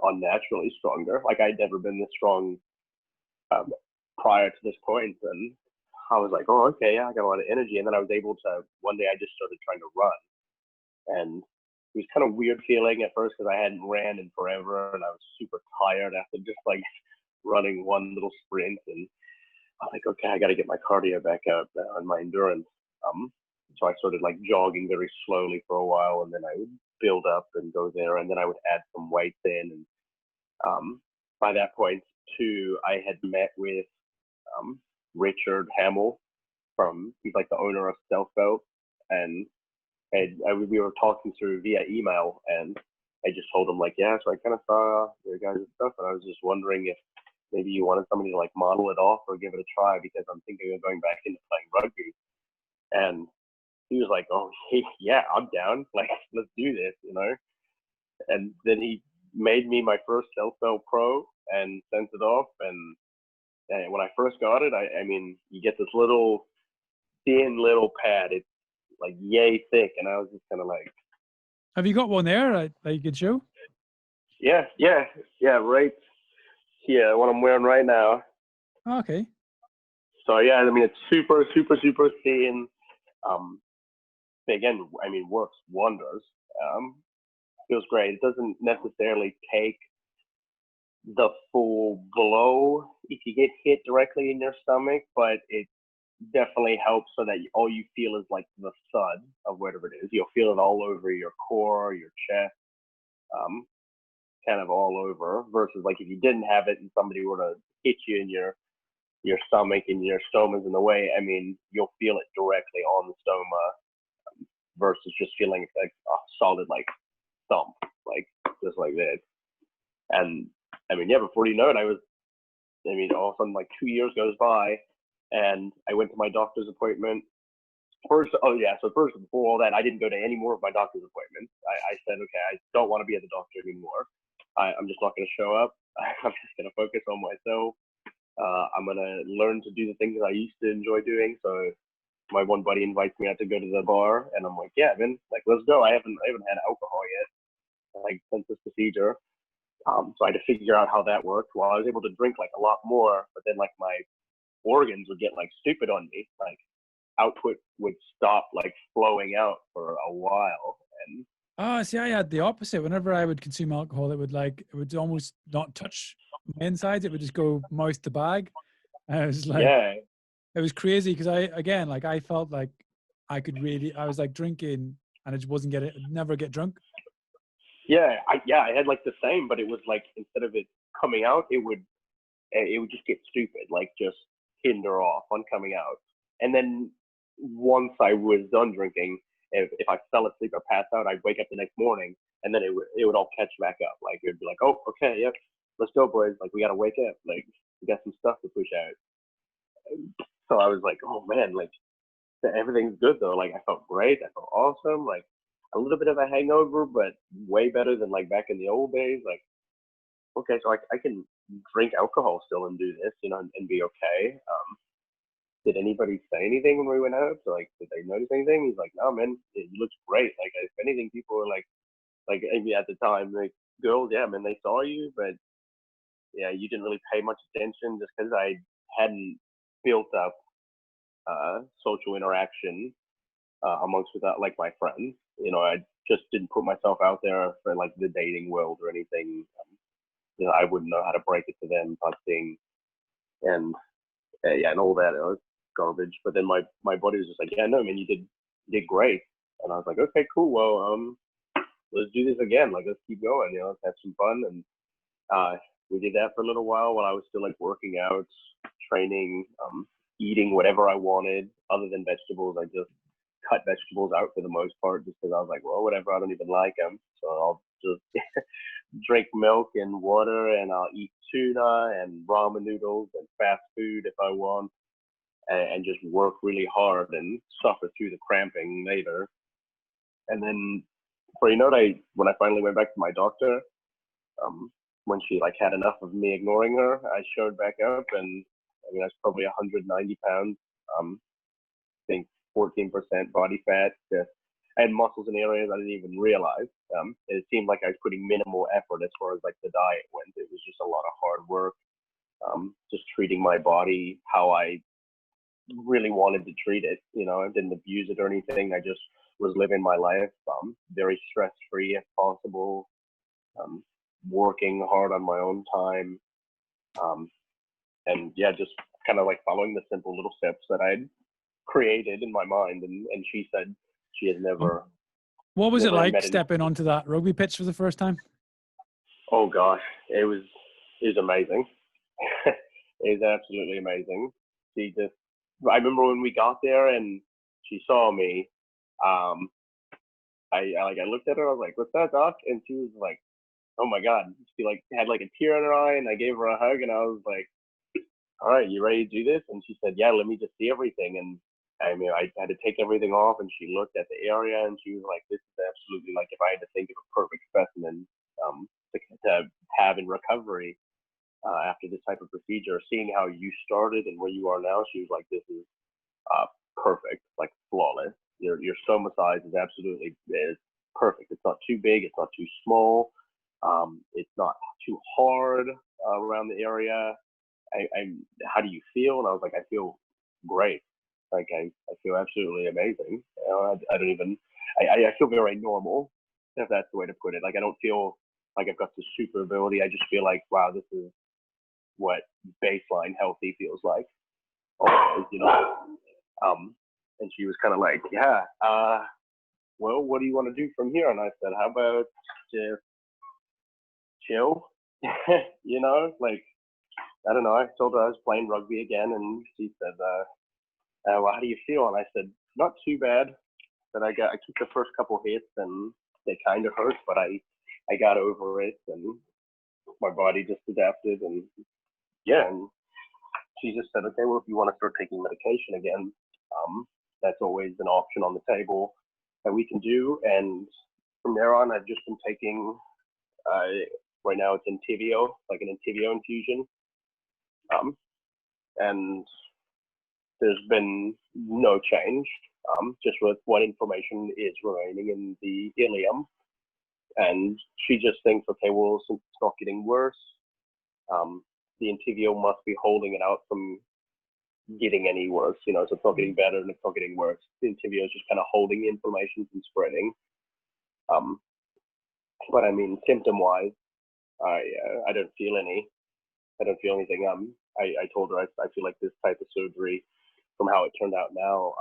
unnaturally stronger. Like I'd never been this strong prior to this point, and I was like, oh, okay, yeah, I got a lot of energy. And then I was able to, one day I just started trying to run, and it was kind of weird feeling at first because I hadn't ran in forever, and I was super tired after just like running one little sprint. And I'm like, okay, I got to get my cardio back up and my endurance. So I started like jogging very slowly for a while, and then I would build up and go there, and then I would add some weights in. And by that point, too, I had met with Richard Hamill he's like the owner of Stealth Belt, and we were talking through via email, and I just told him like, yeah, so I kind of saw your guys' stuff, and I was just wondering if maybe you wanted somebody to like model it off or give it a try, because I'm thinking of going back into playing rugby. And he was like, oh, hey, yeah, I'm down. Like, let's do this, you know? And then he made me my first Stealth Belt Pro and sent it off. And when I first got it, I mean, you get this thin little pad. It's like yay thick. And I was just kind of like, Have you got one there that you could show? yeah, right here, what I'm wearing right now. Oh, okay. So yeah, I mean, it's super, super, super thin. Again, I mean, works wonders. Feels great. It doesn't necessarily take the full blow if you get hit directly in your stomach, but it definitely helps so that all you feel is like the thud of whatever it is. You'll feel it all over your core, your chest, kind of all over, versus like if you didn't have it and somebody were to hit you in your stomach and your stoma's in the way, I mean, you'll feel it directly on the stoma, versus just feeling like a solid like thump, like just like that. And I mean, yeah, before you know it, all of a sudden like 2 years goes by, and I went to my doctor's appointment. First, before all that, I didn't go to any more of my doctor's appointments. I said, okay, I don't want to be at the doctor anymore. I'm just not going to show up. I'm just going to focus on myself. I'm going to learn to do the things that I used to enjoy doing. So my one buddy invites me out to go to the bar, and I'm like, yeah, man, like, let's go. I haven't had alcohol yet, like, since this procedure. So I had to figure out how that worked. Well, I was able to drink like a lot more, but then like my organs would get like stupid on me. Like output would stop like flowing out for a while. And See, I had the opposite. Whenever I would consume alcohol, it would almost not touch my insides. It would just go mouth to bag. And I was like, yeah, it was crazy because I felt like I was like drinking and I just never get drunk. yeah, I had like the same, but it was like, instead of it coming out, it would just get stupid, like just hinder off on coming out. And then once I was done drinking, if I fell asleep or passed out, I'd wake up the next morning, and then it would all catch back up. Like it'd be like, oh, okay, yep, let's go, boys. Like we gotta wake up. Like we got some stuff to push out. So I was like, oh man, like everything's good though. Like I felt great. I felt awesome. Like a little bit of a hangover, but way better than like back in the old days. Like, okay, so I can drink alcohol still and do this, and be okay. Did anybody say anything when we went out? So like, did they notice anything? He's like, no, man, you look great. Like, if anything, people were like, maybe at the time, like, girls, yeah, man, they saw you, but yeah, you didn't really pay much attention just because I hadn't built up social interaction amongst without like my friends. I just didn't put myself out there for like the dating world or anything. I wouldn't know how to break it to them type thing, and and all that. It was garbage. But then my body was just like, yeah, no, man, you did great. And I was like, okay, cool. Well, let's do this again. Like, let's keep going. Let's have some fun. And we did that for a little while I was still like working out, training, eating whatever I wanted other than vegetables. I just cut vegetables out for the most part just because I was like, well, whatever, I don't even like them. So I'll just drink milk and water, and I'll eat tuna and ramen noodles and fast food if I want, and just work really hard and suffer through the cramping later. And then when I finally went back to my doctor, when she like had enough of me ignoring her, I showed back up, and I mean, I was probably 190 pounds. I think 14% body fat. I had muscles in areas I didn't even realize. It seemed like I was putting minimal effort as far as like the diet went. It was just a lot of hard work, just treating my body how I really wanted to treat it. I didn't abuse it or anything. I just was living my life very stress-free if possible, working hard on my own time, and yeah, just kind of like following the simple little steps that I'd created in my mind. And she said she has never. What was it like stepping onto that rugby pitch for the first time? Oh gosh, it was amazing. It was absolutely amazing. I remember when we got there and she saw me. I looked at her. I was like, "What's that, Doc?" And she was like, "Oh my God!" She like had like a tear in her eye, and I gave her a hug, and I was like, "All right, you ready to do this?" And she said, "Yeah, let me just see everything." And I mean, I had to take everything off, and she looked at the area, and she was like, "This is absolutely like if I had to think of a perfect specimen to have in recovery after this type of procedure. Seeing how you started and where you are now, she was like, this is perfect, like flawless. Your stoma size is perfect. It's not too big. It's not too small. It's not too hard around the area. How do you feel?" And I was like, "I feel great. Like I feel absolutely amazing. I don't even. I feel very normal, if that's the way to put it. Like I don't feel like I've got this super ability. I just feel like, wow, this is what baseline healthy feels like. Always, And she was kind of like, yeah. Well, what do you want to do from here? And I said, how about just chill? Like, I don't know. I told her I was playing rugby again, and she said, well, how do you feel? And I said, not too bad. But I took the first couple hits, and they kind of hurt, but I got over it, and my body just adapted, and yeah. And she just said, okay, well, if you want to start taking medication again, that's always an option on the table that we can do. And from there on, I've just been taking, right now it's Entyvio, like an Entyvio infusion. And there's been no change, just with what inflammation is remaining in the ileum. And she just thinks, okay, well, since it's not getting worse, the Entyvio must be holding it out from getting any worse, so it's not getting better and it's not getting worse. The Entyvio is just kind of holding the inflammation from spreading. But I mean, symptom-wise, I don't feel anything. I told her I feel like this type of surgery, from how it turned out now,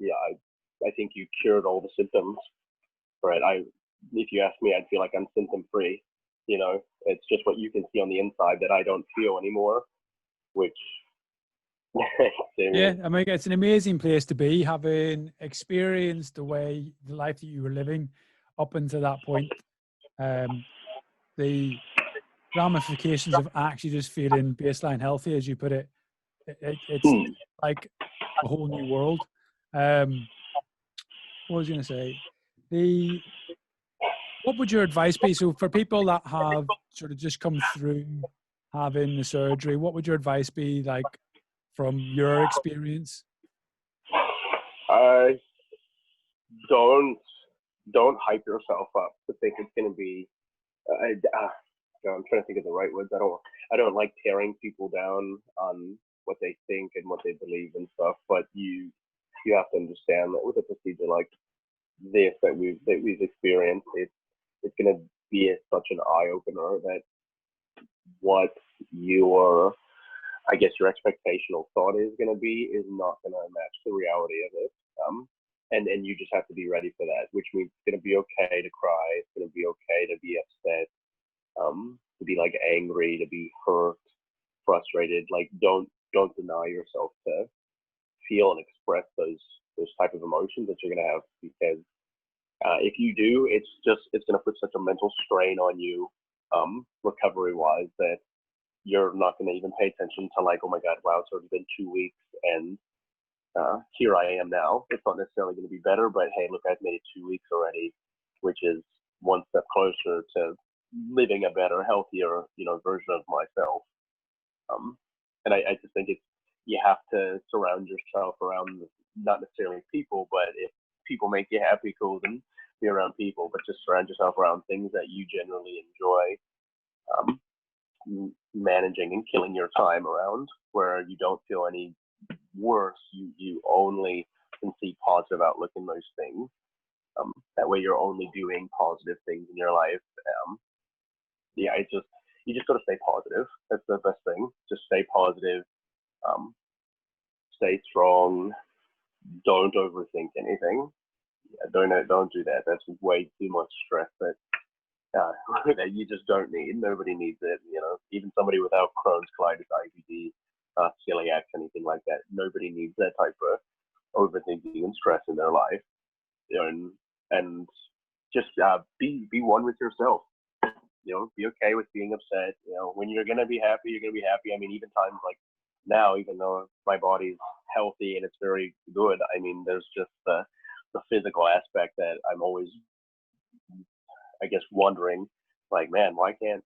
I think you cured all the symptoms. Right? If you ask me, I'd feel like I'm symptom-free. It's just what you can see on the inside that I don't feel anymore, which. Yeah, I mean, it's an amazing place to be, having experienced the life that you were living up until that point. The ramifications of actually just feeling baseline healthy, as you put it, It's like a whole new world. What was I going to say? What would your advice be? So for people that have sort of just come through having the surgery, what would your advice be, like, from your experience? Don't hype yourself up to think it's going to be. I'm trying to think of the right words. I don't like tearing people down on what they think and what they believe and stuff. But you have to understand that with a procedure like this that we've experienced, it's going to be such an eye opener that what your your expectational thought is going to be is not going to match the reality of it. And you just have to be ready for that, which means it's going to be okay to cry. It's going to be okay to be upset, to be like angry, to be hurt, frustrated. Like don't deny yourself to feel and express those type of emotions that you're going to have, because if you do, it's going to put such a mental strain on you, recovery wise, that you're not going to even pay attention to, like, oh my God, wow, it's already been 2 weeks and here I am now. It's not necessarily going to be better, but hey, look, I've made it 2 weeks already, which is one step closer to living a better, healthier, version of myself. And I just think you have to surround yourself around not necessarily people, but if people make you happy, cool, then be around people, but just surround yourself around things that you generally enjoy. Managing and killing your time around, where you don't feel any worse, you only can see positive outlook in those things. That way you're only doing positive things in your life. You just got to stay positive. That's the best thing. Just stay positive, stay strong, don't overthink anything. Don't do that. That's way too much stress that you just don't need. Nobody needs it. Even somebody without Crohn's, Colitis, IBD, celiac, anything like that. Nobody needs that type of overthinking and stress in their life. And just be one with yourself. Be okay with being upset. When you're gonna be happy, you're gonna be happy. I mean, even times like now, even though my body's healthy and it's very good, I mean, there's just the physical aspect that I'm always, wondering, like, man, why can't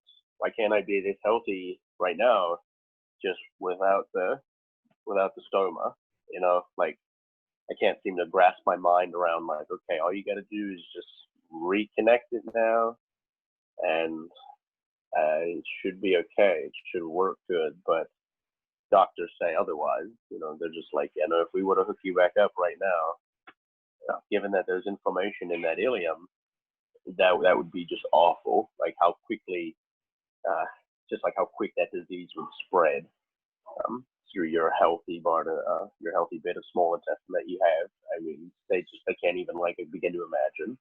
I be this healthy right now, just without the stoma? Like, I can't seem to grasp my mind around, like, okay, all you got to do is just reconnect it now, and it should be okay. It should work good. But doctors say otherwise. They're just like, if we were to hook you back up right now, given that there's inflammation in that ileum, that would be just awful. Like how quickly, how quick that disease would spread through your healthy bit of small intestine that you have. I mean, they can't even begin to imagine.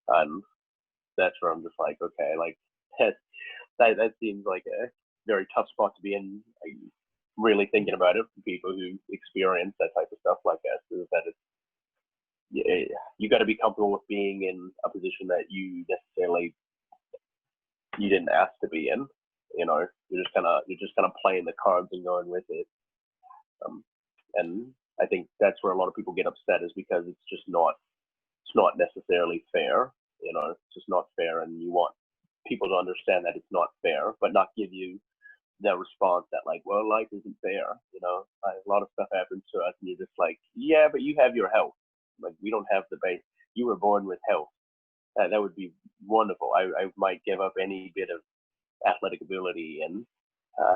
And that's where I'm just like, okay, like that seems like a very tough spot to be in. Really thinking about it for people who experience that type of stuff like that, is that you got to be comfortable with being in a position that you didn't ask to be in. You're just kind of playing the cards and going with it. And I think that's where a lot of people get upset, is because it's not necessarily fair. It's just not fair, and you want people to understand that it's not fair, but not give you the response that, like, well, life isn't fair. A lot of stuff happens to us, and you're just like, yeah, but you have your health. Like, we don't have the base. You were born with health. That would be wonderful. I might give up any bit of athletic ability and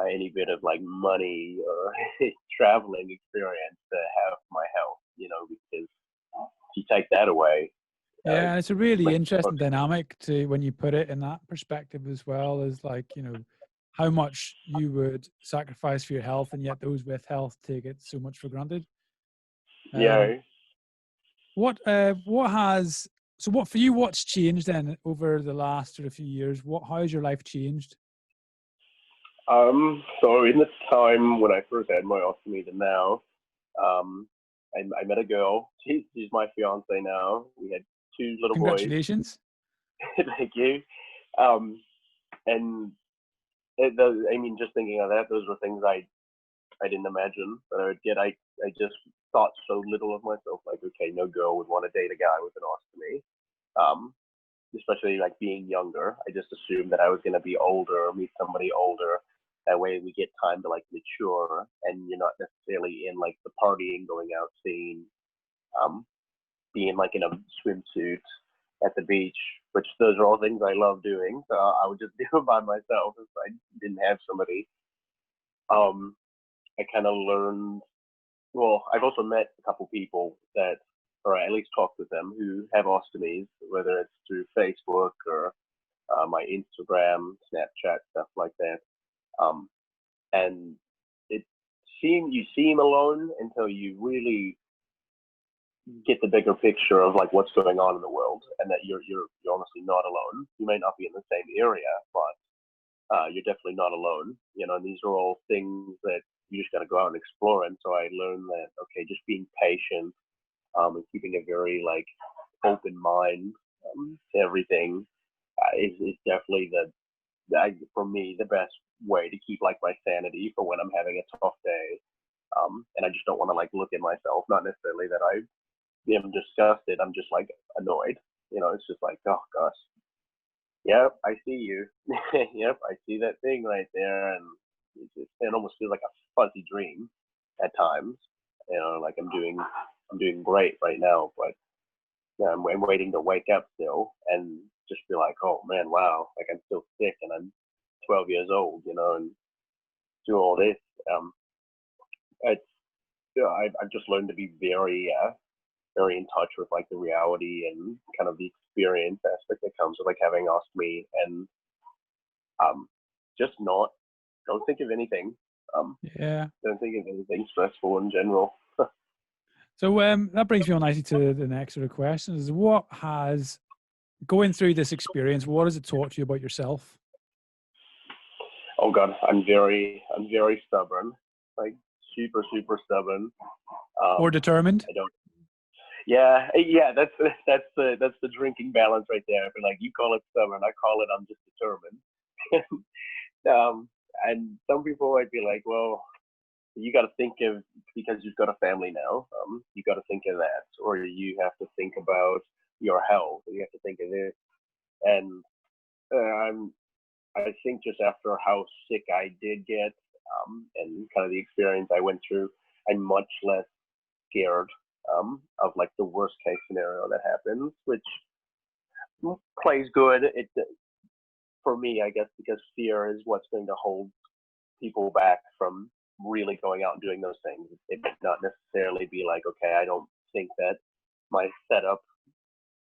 any bit of money or traveling experience to have my health. Because if you take that away. Yeah, it's a really interesting dynamic to when you put it in that perspective as well, as how much you would sacrifice for your health, and yet those with health take it so much for granted. What for you, what's changed then over the last few years? How has your life changed? So in the time when I first had my ostomy to now, I met a girl. She's my fiance now. We had 2 little Congratulations. boys. Thank you. And just thinking of that, those were things I I didn't imagine that I would get. I just thought so little of myself. Like, okay, no girl would want to date a guy with an ostomy. Especially like being younger. I just assumed that I was going to be older or meet somebody older. That way we get time to like mature, and you're not necessarily in like the partying, going out, scene, being like in a swimsuit at the beach, which those are all things I love doing. So I would just do it by myself if I didn't have somebody. I kind of learned. Well, I've also met a couple people that, or at least talked with them, who have ostomies, whether it's through Facebook or my Instagram, Snapchat, stuff like that. And you seem alone until you really get the bigger picture of like what's going on in the world, and that you're honestly not alone. You may not be in the same area, but you're definitely not alone. And these are all things that you just got to go out and explore. And so I learned that, okay, just being patient, and keeping a very like open mind to everything is definitely for me the best way to keep like my sanity for when I'm having a tough day. And I just don't want to like look at myself, not necessarily that I am disgusted. I'm just like annoyed. It's just like, oh gosh, yep, I see you. Yep, I see that thing right there, and it almost feels like a fuzzy dream at times. Like I'm doing great right now, but I'm waiting to wake up still and just be like, oh man, wow, like I'm still sick and I'm 12 years old, and do all this. It's I've just learned to be very very in touch with like the reality and kind of the experience aspect that comes with like having ostomy, and just don't think of anything. Don't think of anything stressful in general. So that brings me on nicely to the next sort of question: is what has going through this experience, what has it taught you about yourself? Oh God, I'm very stubborn, like super stubborn. Or determined? I don't. Yeah. That's the drinking balance right there. But like you call it stubborn, I call it I'm just determined. And some people might be like, well, you got to think of, because you've got a family now, you got to think of that, or you have to think about your health, or you have to think of this. And I think just after how sick I did get, and kind of the experience I went through, I'm much less scared of like the worst case scenario that happens, which plays good. It for me, I guess, because fear is what's going to hold people back from really going out and doing those things. It might not necessarily be like, okay, I don't think that my setup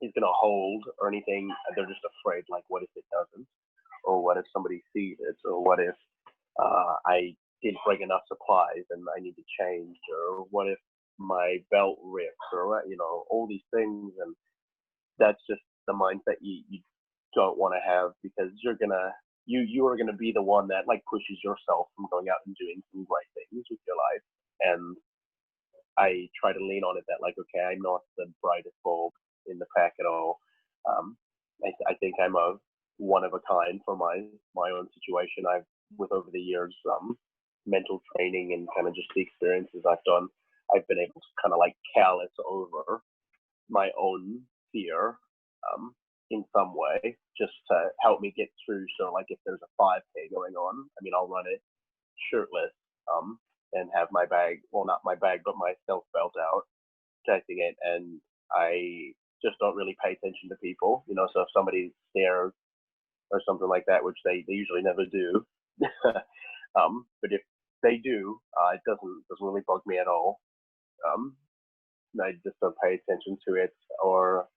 is going to hold or anything. They're just afraid, like, what if it doesn't? Or what if somebody sees it? Or what if I didn't bring enough supplies and I need to change? Or what if my belt rips? Or, all these things. And that's just the mindset you don't want to have, because you are gonna be the one that like pushes yourself from going out and doing some great things with your life. And I try to lean on it that like, okay, I'm not the brightest bulb in the pack at all. I think I'm a one of a kind for my own situation. With over the years, mental training and kind of just the experiences I've done, I've been able to kind of like callous over my own fear in some way, just to help me get through. So like if there's a 5K going on, I mean, I'll run it shirtless and have my bag, well, not my bag, but my self belt out, protecting it. And I just don't really pay attention to people, so if somebody stares or something like that, which they usually never do, but if they do, it doesn't really bug me at all. I just don't pay attention to it. Or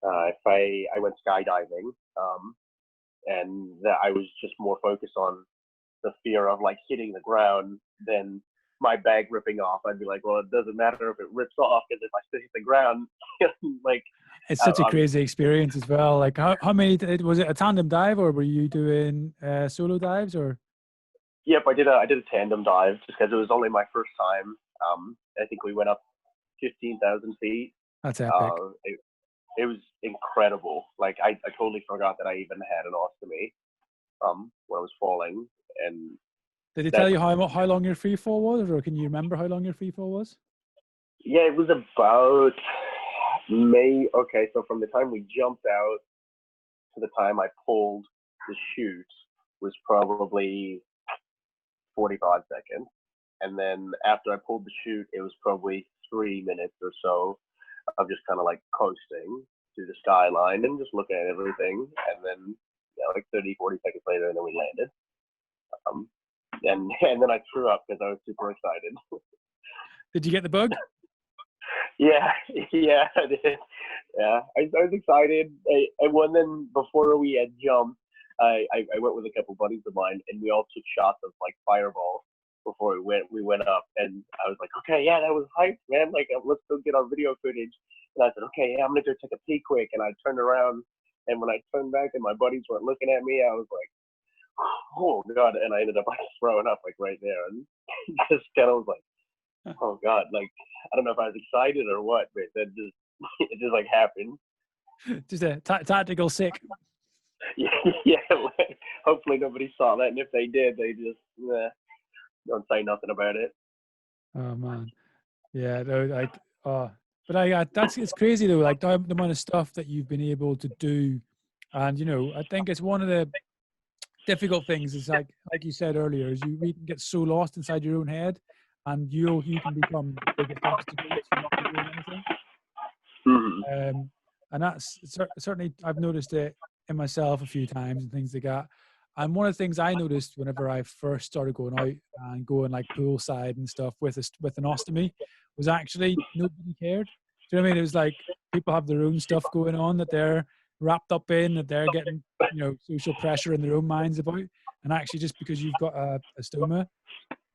if I went skydiving, and that I was just more focused on the fear of like hitting the ground than my bag ripping off. I'd be like, well, it doesn't matter if it rips off, because if I still hit the ground, like it's such a crazy experience as well. Like how many, was it a tandem dive, or were you doing solo dives? Or Yep, I did a tandem dive just because it was only my first time. I think we went up 15,000 feet. That's epic. It was incredible. Like I totally forgot that I even had an ostomy when I was falling, and Did they tell you how long your free fall was, or can you remember how long your free fall was? Yeah, it was about May. Okay, so from the time we jumped out to the time I pulled the chute was probably 45 seconds. And then after I pulled the chute, it was probably 3 minutes or so of just kind of like coasting to the skyline and just looking at everything. And then, like 30, 40 seconds later, and then we landed. And then I threw up because I was super excited. Did you get the bug? Yeah, I did. Yeah, I was excited. And then before we had jumped, I went with a couple buddies of mine, and we all took shots of like Fireball before we went up. And I was like, okay, yeah, that was hype, man. Like, let's go get our video footage. And I said, okay, yeah, I'm gonna go take a pee quick. And I turned around, and when I turned back, and my buddies weren't looking at me, I was like, oh god. And I ended up like throwing up like right there, and just kind of was like, oh god, like I don't know if I was excited or what, but that just it just like happened. Just a tactical sick. Yeah. Hopefully nobody saw that, and if they did, they just don't say nothing about it. Oh man, yeah, no, like but it's crazy though, like the amount of stuff that you've been able to do, and I think it's one of the difficult things is like you said earlier, is you can get so lost inside your own head, and you can become the biggest obstacle to not doing anything. Mm-hmm. And that's certainly I've noticed it in myself a few times and things like that. And one of the things I noticed whenever I first started going out and going like poolside and stuff with an ostomy was actually nobody cared. Do you know what I mean? It was like people have their own stuff going on that they're wrapped up in, that they're getting social pressure in their own minds about. And actually, just because you've got a stoma,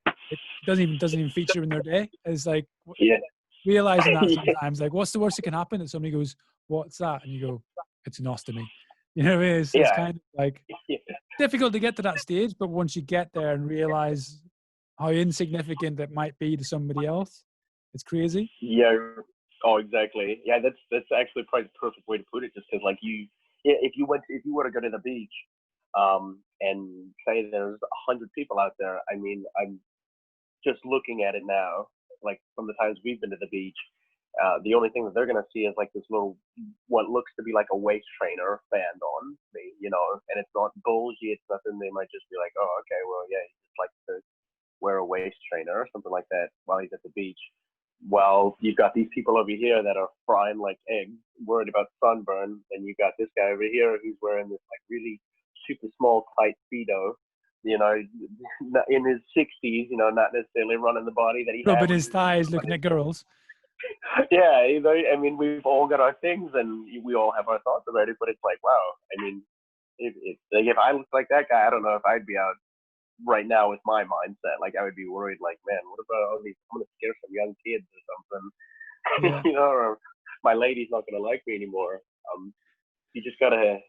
it doesn't even feature in their day. It's like realizing that sometimes, like, what's the worst that can happen? That somebody goes, "What's that?" and you go, "It's an ostomy." You know what I mean? It's kind of like difficult to get to that stage, but once you get there and realize how insignificant it might be to somebody else, it's crazy. Yeah. Oh, exactly. Yeah, that's actually probably the perfect way to put it. Just because, like, if you were to go to the beach, and say there's 100 people out there. I mean, I'm just looking at it now, like from the times we've been to the beach. The only thing that they're gonna see is like this little, what looks to be like a waist trainer band on me, and it's not bulgy, it's nothing. They might just be like, oh, okay, well, yeah, he just likes to wear a waist trainer or something like that while he's at the beach. Well, you've got these people over here that are frying like eggs, worried about sunburn, and you've got this guy over here who's wearing this like really super small tight speedo, in his 60s, not necessarily running the body that he had. Rubbing his thighs, looking at girls. Yeah, I mean, we've all got our things, and we all have our thoughts about it. But it's like, wow. I mean, if I looked like that guy, I don't know if I'd be out right now with my mindset. Like, I would be worried. Like, man, what about all these? I'm gonna scare some young kids or something, or my lady's not gonna like me anymore. You just gotta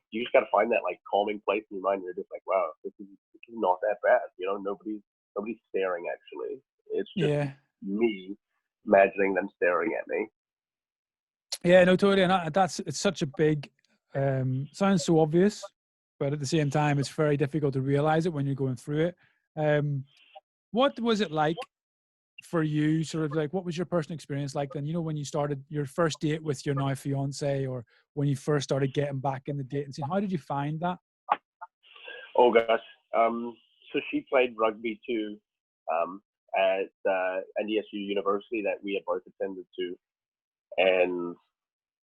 find that like calming place in your mind. You're just like, wow, this is not that bad. Nobody's staring. Actually, it's just me imagining them staring at me. Yeah, no, totally. And it's such a big, sounds so obvious, but at the same time, it's very difficult to realize it when you're going through it. What was it like for you? Sort of like, what was your personal experience like then? When you started your first date with your now fiance, or when you first started getting back in the dating scene, how did you find that? Oh gosh. So she played rugby too, at NDSU University that we had both attended to, and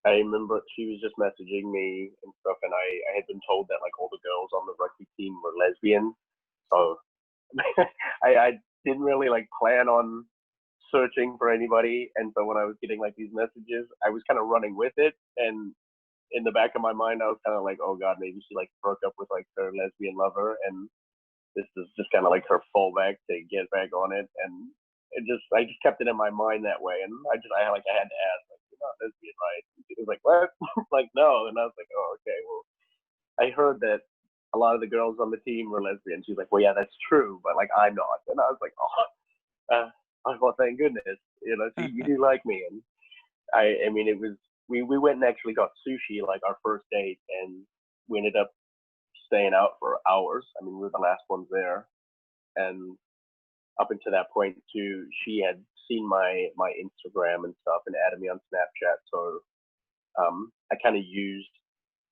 I remember she was just messaging me and stuff, and I had been told that like all the girls on the rugby team were lesbian, so I didn't really like plan on searching for anybody, and so when I was getting like these messages, I was kind of running with it, and in the back of my mind, I was kind of like, oh god, maybe she like broke up with like her lesbian lover, and this is just kind of like her fallback to get back on it, and I just kept it in my mind that way, and I had to ask, like, you're not lesbian, right? It was like, what? Like, no, and I was like, oh, okay, well, I heard that a lot of the girls on the team were lesbian. She's like, well, yeah, that's true, but like I'm not, and I was like, well, thank goodness, so you do like me, and I mean, it was. We went and actually got sushi like our first date, and we ended up staying out for hours. I mean, we were the last ones there, and up until that point too, she had seen my Instagram and stuff and added me on Snapchat. So I kind of used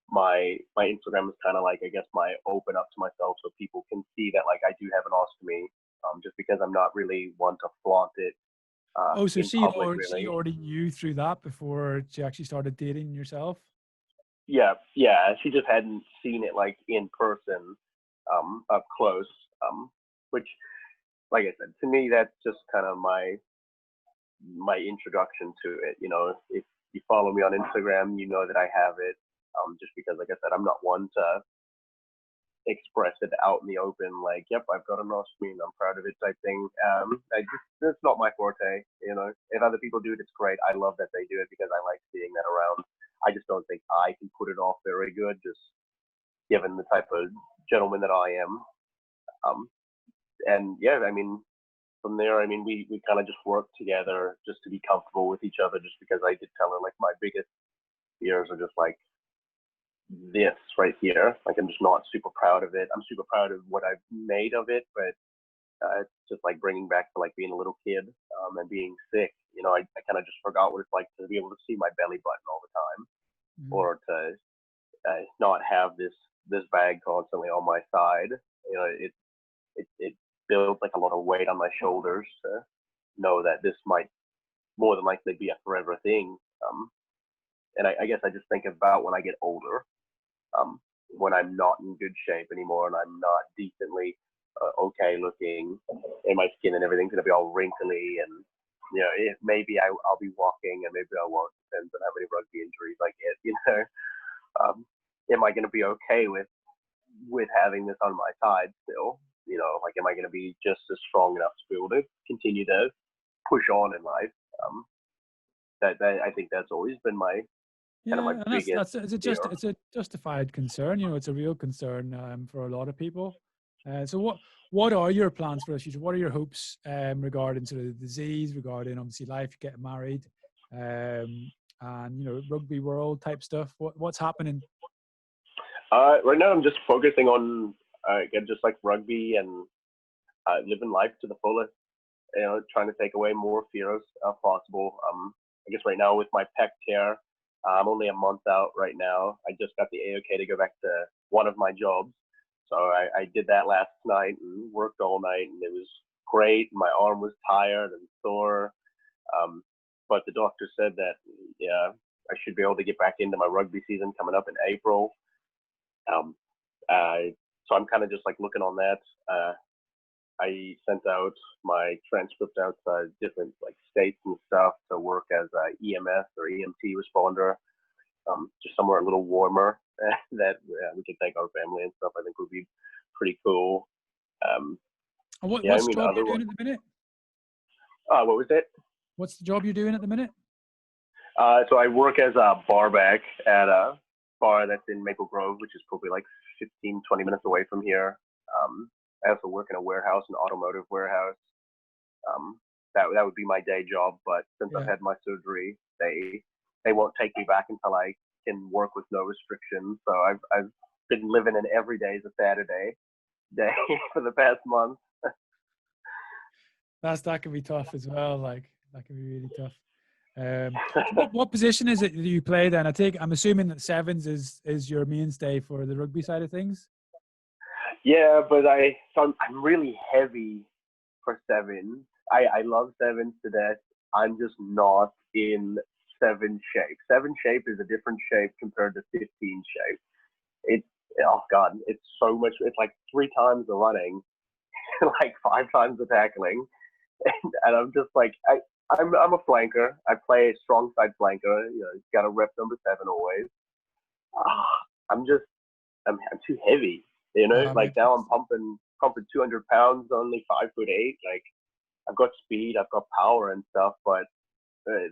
my Instagram as kind of like, I guess, my open up to myself so people can see that like I do have an ostomy. Just because I'm not really one to flaunt it. So in public, really. she already knew through that before she actually started dating yourself? Yeah. She just hadn't seen it like in person, up close. Which, like I said, to me, that's just kind of my introduction to it. You know, if you follow me on Instagram, you know that I have it. Just because, like I said, I'm not one to express it out in the open, like, yep, I've got an ostomy and I'm proud of it type thing. It's not my forte. You know, if other people do it, it's great. I love that they do it because I like seeing that around. I just don't think I can put it off very good, just given the type of gentleman that I am. And yeah, I mean, from there, I mean, we kind of just worked together just to be comfortable with each other, just because I did tell her like my biggest fears are just like this right here. Like, I'm just not super proud of it. I'm super proud of what I've made of it, but it's just like bringing back to like being a little kid, and being sick. You know, I kind of just forgot what it's like to be able to see my belly button all the time, or to not have this bag constantly on my side. You know, it builds like a lot of weight on my shoulders to know that this might more than likely be a forever thing. And I guess I just think about when I get older, when I'm not in good shape anymore and I'm not decently okay looking, and my skin and everything's gonna be all wrinkly, and you know, maybe I'll be walking and maybe I won't, depends on how many rugby injuries I get. You know, am I gonna be okay with having this on my side still? You know, like, am I gonna be just as strong enough to be able to continue to push on in life? That I think that's always been my kind of my biggest it's a justified concern. You know, it's a real concern for a lot of people. So what are your plans for the future? What are your hopes regarding sort of the disease, regarding obviously life, getting married, and you know, rugby world type stuff? What's happening? Right now, I'm just focusing on again, just like rugby and living life to the fullest. You know, trying to take away more fears possible. I guess right now with my pec tear, I'm only a month out right now. I just got the A-OK to go back to one of my jobs. So I did that last night and worked all night, and it was great. My arm was tired and sore. But the doctor said that, yeah, I should be able to get back into my rugby season coming up in April. So I'm kind of just like looking on that. I sent out my transcript out to different like states and stuff to work as a EMS or EMT responder, just somewhere a little warmer that we can thank our family and stuff. I think would be pretty cool. What's the job you're doing at the minute? What was it? What's the job you're doing at the minute? So I work as a barback at a bar that's in Maple Grove, which is probably like 15, 20 minutes away from here. I also work in a warehouse, an automotive warehouse. That would be my day job, but since I've had my surgery, they won't take me back until I can work with no restrictions. So I've been living in every day as a Saturday day for the past month. That can be tough as well. Like, that can be really tough. What position is it that you play then? I'm assuming that sevens is your mainstay for the rugby side of things. Yeah, but I'm really heavy for sevens. I love sevens to death. I'm just not in seven shape. Seven shape is a different shape compared to 15 shape. Oh God, it's so much. It's like 3 times the running, like 5 times the tackling, and I'm just like I'm a flanker. I play a strong side flanker. You know, got to rep number 7 always. I'm too heavy. You know, like now I'm pumping 200 pounds, only 5'8". Like, I've got speed, I've got power and stuff, but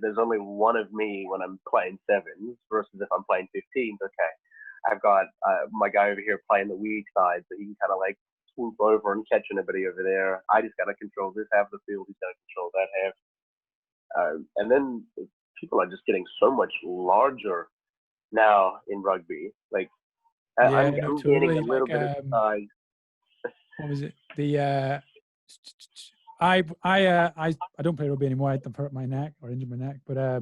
there's only one of me when I'm playing sevens versus if I'm playing 15s. Okay, I've got my guy over here playing the weak side, so he can kind of like swoop over and catch anybody over there. I just got to control this half of the field, he's got to control that half. And then people are just getting so much larger now in rugby. Like, I'm totally. gaining a little bit of size. What was it? I don't play rugby anymore. I've hurt my neck or injured my neck. But I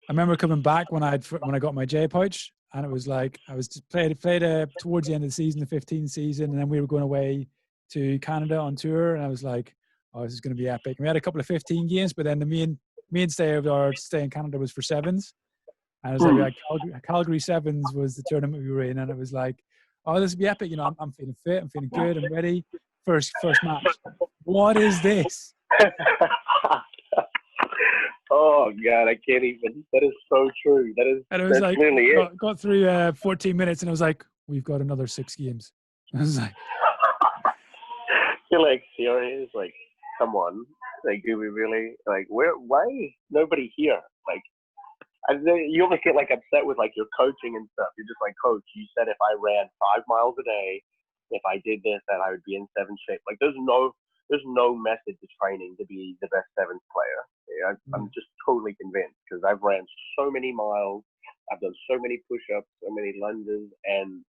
remember coming back when I got my J pouch, and it was like I was just played towards the end of the season, the 15th season, and then we were going away to Canada on tour, and I was like, oh, this is going to be epic. And we had a couple of 15 games, but then the main stay of our stay in Canada was for sevens, and it was like we had Calgary sevens was the tournament we were in, and it was like, oh, this will be epic. You know, I'm feeling fit, I'm feeling good, I'm ready. First match. What is this? Oh God, I can't even. That is so true. And it was That's like really it. got through 14 minutes, and I was like, we've got another 6 games. I was like, You're like serious? Like, come on. Like, do we really? Like, why is nobody here? Like, you almost get like upset with like your coaching and stuff. You're just like, coach, you said if I ran 5 miles a day, if I did this, that I would be in seven shape. Like, there's no method to training to be the best sevens player. Yeah, I'm just totally convinced because I've ran so many miles, I've done so many push-ups, so many lunges, and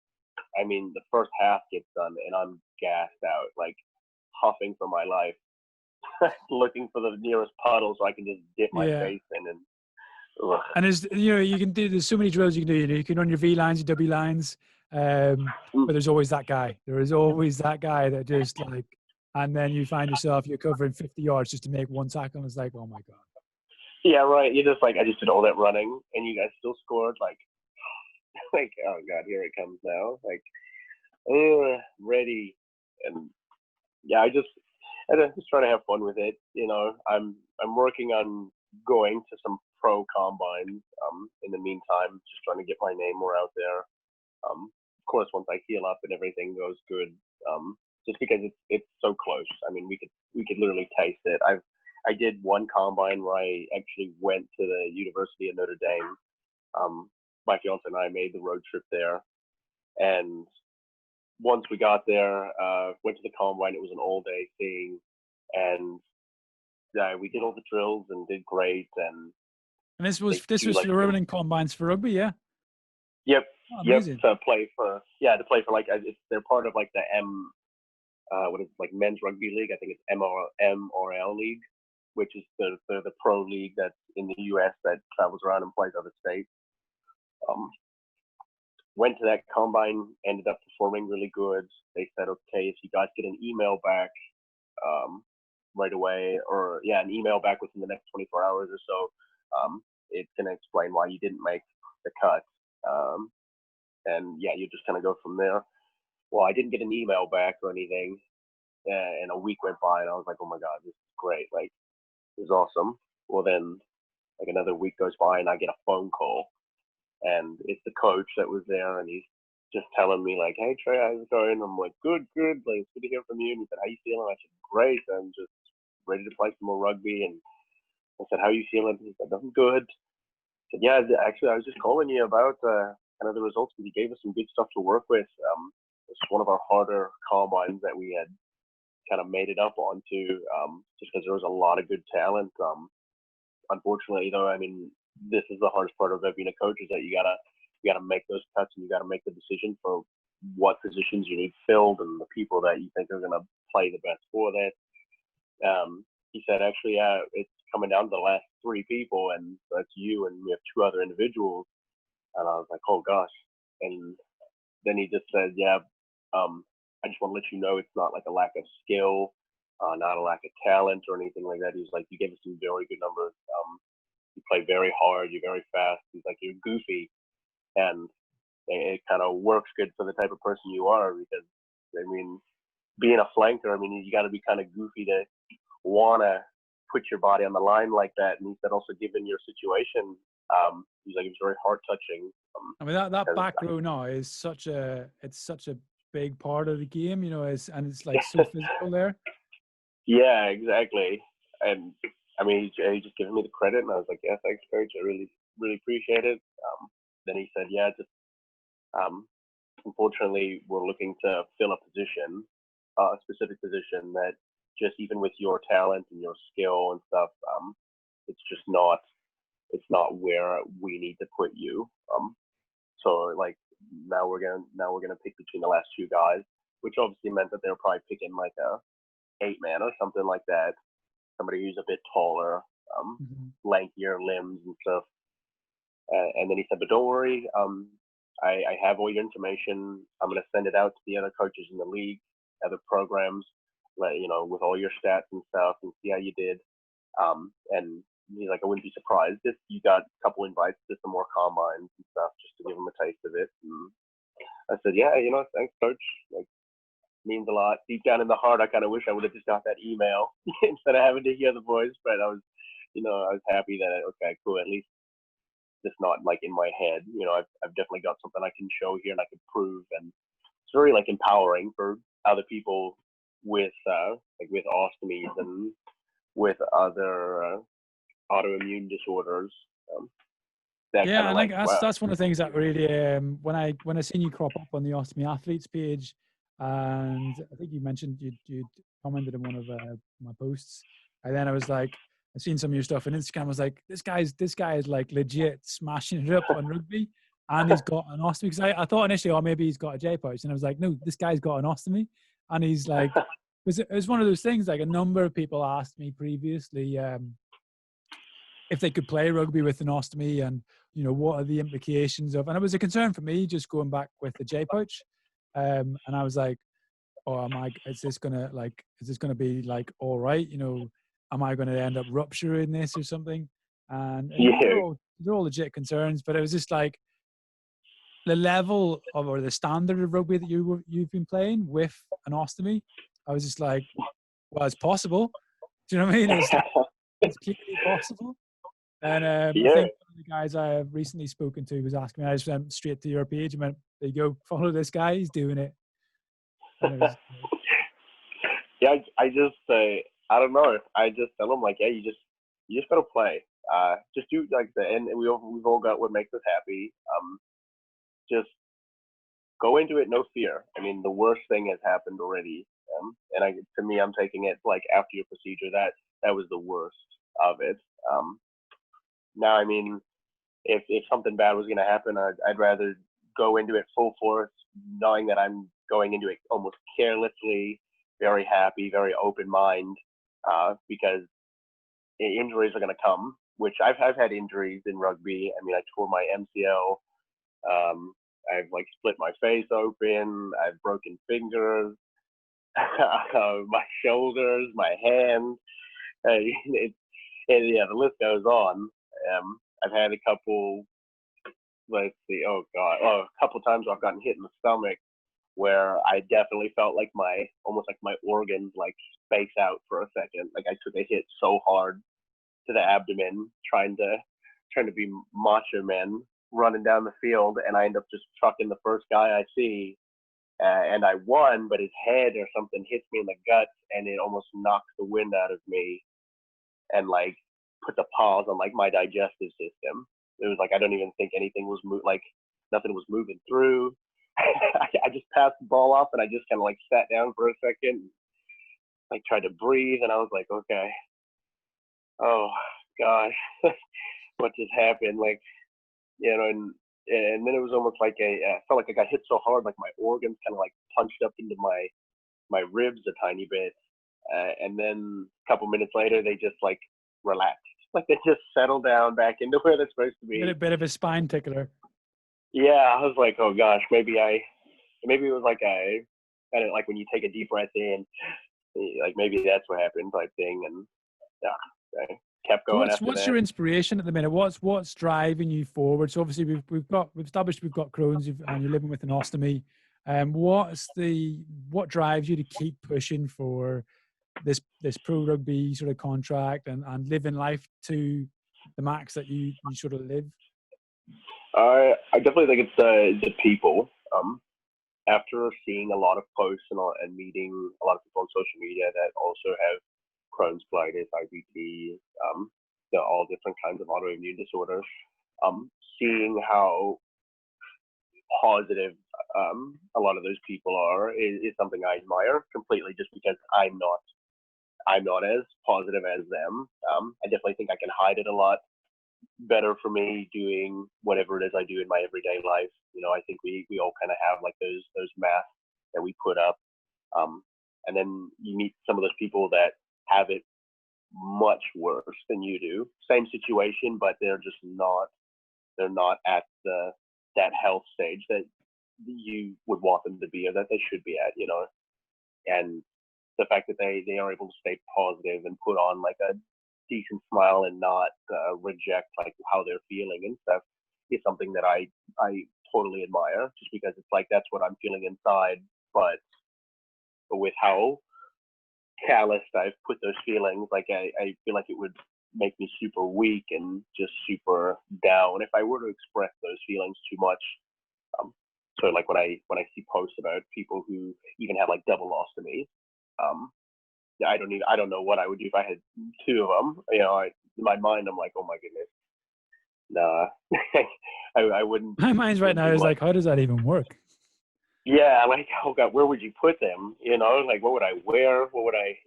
I mean the first half gets done and I'm gassed out, like huffing for my life, looking for the nearest puddle so I can just dip my face in and. Ugh. And there's so many drills you can do. You know, you can run your V lines, your W lines, but there's always that guy. There is always that guy that just like, and then you find yourself you're covering 50 yards just to make one tackle, and it's like, oh my god. Yeah, right. You're just like, I just did all that running, and you guys still scored. Like, oh god, here it comes now. Like, ready, and yeah, I just try to have fun with it. You know, I'm working on going to some pro combines. In the meantime, just trying to get my name more out there. Of course, once I heal up and everything goes good, just because it's so close. I mean, we could literally taste it. I did one combine where I actually went to the University of Notre Dame. My fiance and I made the road trip there, and once we got there, went to the combine. It was an all-day thing, and we did all the drills and did great. And this was like, for running combines for rugby, yeah. Yep. Oh, amazing. To play for like they're part of like the men's rugby league. I think it's MRL league, which is the pro league that's in the US that travels around and plays other states. Went to that combine, ended up performing really good. They said, okay, if you guys get an email back right away, or an email back within the next 24 hours or so, it's going to explain why you didn't make the cut. And you just kind of go from there. Well, I didn't get an email back or anything, and a week went by, and I was like, oh my god, this is great, like, this is awesome. Well, then like another week goes by, and I get a phone call, and it's the coach that was there, and he's just telling me like, hey Trey, how's it going? I'm like, good, like, it's good to hear from you. And he said, how you feeling? I said, great, I'm just ready to play some more rugby. And I said, how are you feeling? He said, I'm good. I said, yeah, actually I was just calling you about kind of the results, because he gave us some good stuff to work with. It's one of our harder combines that we had kind of made it up onto, just because there was a lot of good talent. Unfortunately, though, I mean, this is the hardest part of being a coach, is that you gotta make those cuts, and you gotta make the decision for what positions you need filled and the people that you think are gonna play the best for that. He said, actually, it's coming down to the last 3 people, and that's you, and we have 2 other individuals. And I was like, oh gosh. And then he just said, I just want to let you know it's not like a lack of skill, not a lack of talent or anything like that. He's like, you gave us some very good numbers. You play very hard. You're very fast. He's like, you're goofy. And it kind of works good for the type of person you are, because, I mean, being a flanker, I mean, you got to be kind of goofy to want to put your body on the line like that. And he said, also, given your situation, he's like, it's very heart touching. I mean, that back row now is such a big part of the game, you know, and it's like so physical there. Yeah, exactly. And I mean, he just gave me the credit, and I was like, yeah, thanks, coach. I really, really appreciate it. Then he said, unfortunately, we're looking to fill a position, a specific position that just even with your talent and your skill and stuff, it's not where we need to put you. So like now we're gonna pick between the last 2 guys, which obviously meant that they were probably picking like a 8 man or something like that. Somebody who's a bit taller, lankier limbs and stuff. And then he said, but don't worry, I have all your information. I'm going to send it out to the other coaches in the league, other programs, with all your stats and stuff, and see how you did. And he's like, I wouldn't be surprised if you got a couple invites to some more combines and stuff just to give them a taste of it. And I said, yeah, thanks, coach. Like, means a lot. Deep down in the heart, I kind of wish I would have just got that email instead of having to hear the voice. But I was happy that, okay, cool, at least it's not like in my head. I've definitely got something I can show here and I can prove, and it's very like empowering for other people with ostomies and with other autoimmune disorders. Yeah, and wow. that's one of the things that really when I seen you crop up on the Ostomy Athletes page, and I think you mentioned you'd commented on one of my posts, and then I was like, I've seen some of your stuff on Instagram. I was like, this guy is like legit smashing it up on rugby, and he's got an ostomy. Because I thought initially, maybe he's got a J pouch, and I was like, no, this guy's got an ostomy, and he's like, it was one of those things. Like a number of people asked me previously if they could play rugby with an ostomy, and what are the implications of. And it was a concern for me just going back with the J pouch, and I was like, oh, is this gonna be like all right? Am I going to end up rupturing this or something? And they're all legit concerns, but it was just like the level of, or the standard of rugby that you've been playing with an ostomy. I was just like, well, it's possible. Do you know what I mean? It's clearly possible. And I think one of the guys I have recently spoken to was asking me, I just went straight to your page and went, there you go, follow this guy, he's doing it. Yeah, I just say, I don't know. I just tell them like, yeah, you just gotta play. Just do like and we've all got what makes us happy. Just go into it, no fear. I mean, the worst thing has happened already. And to me, I'm taking it like after your procedure, that was the worst of it. Now, I mean, if something bad was gonna happen, I'd rather go into it full force, knowing that I'm going into it almost carelessly, very happy, very open mind, because injuries are going to come, which I've had injuries in rugby. I mean, I tore my MCL. I've like split my face open. I've broken fingers, my shoulders, my hands. The list goes on. I've had a couple, a couple times I've gotten hit in the stomach where I definitely felt like almost like my organs like space out for a second. Like I took a hit so hard to the abdomen trying to be macho man running down the field, and I end up just trucking the first guy I see, and I won, but his head or something hits me in the guts, and it almost knocks the wind out of me, and like puts a pause on like my digestive system. It was like I don't even think anything was nothing was moving through. I just passed the ball off, and I just kind of like sat down for a second, like tried to breathe, and I was like, okay, oh gosh, what just happened? Like, and then it was almost like I felt like I got hit so hard, like my organs kind of like punched up into my ribs a tiny bit, and then a couple minutes later they just like relaxed, like they just settled down back into where they're supposed to be. A bit of a spine tickler. Yeah, I was like, oh gosh, maybe it was like kind of like when you take a deep breath in, like maybe that's what happened type thing, and yeah, I kept going. So what's your inspiration at the minute? What's driving you forward? So obviously we've established we've got Crohn's and you're living with an ostomy. What drives you to keep pushing for this pro rugby sort of contract and living life to the max that you sort of live? I definitely think it's the people. After seeing a lot of posts and meeting a lot of people on social media that also have Crohn's, colitis, IBD, all different kinds of autoimmune disorders, seeing how positive a lot of those people are is something I admire completely, just because I'm not as positive as them. I definitely think I can hide it a lot better for me doing whatever it is I do in my everyday life. I think we all kind of have like those masks that we put up. And then you meet some of those people that have it much worse than you do. Same situation, but they're not at that health stage that you would want them to be, or that they should be at, and the fact that they are able to stay positive and put on like a decent smile and not reject like how they're feeling and stuff is something that I totally admire, just because it's like that's what I'm feeling inside, but with how calloused I've put those feelings, like I feel like it would make me super weak and just super down if I were to express those feelings too much. So like when I see posts about people who even have like double ostomy, I don't know what I would do if I had two of them. In my mind, I'm like, oh my goodness, nah, I wouldn't. My mind's right now is like, how does that even work? Yeah, like, oh God, where would you put them? Like, what would I wear? What would I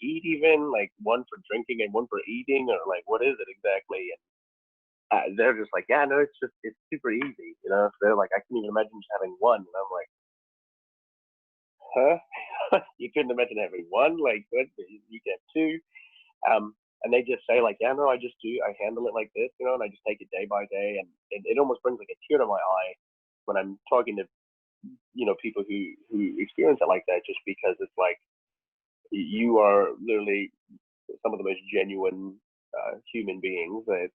eat even? Like, one for drinking and one for eating, or like, what is it exactly? And they're just like, yeah, no, it's super easy. They're like, I can't even imagine just having one. And I'm like, huh? You couldn't imagine having one? Like, what? You get two? And they just say like, yeah, no, I handle it like this, and I just take it day by day, and it almost brings like a tear to my eye when I'm talking to people who experience it like that, just because it's like you are literally some of the most genuine human beings that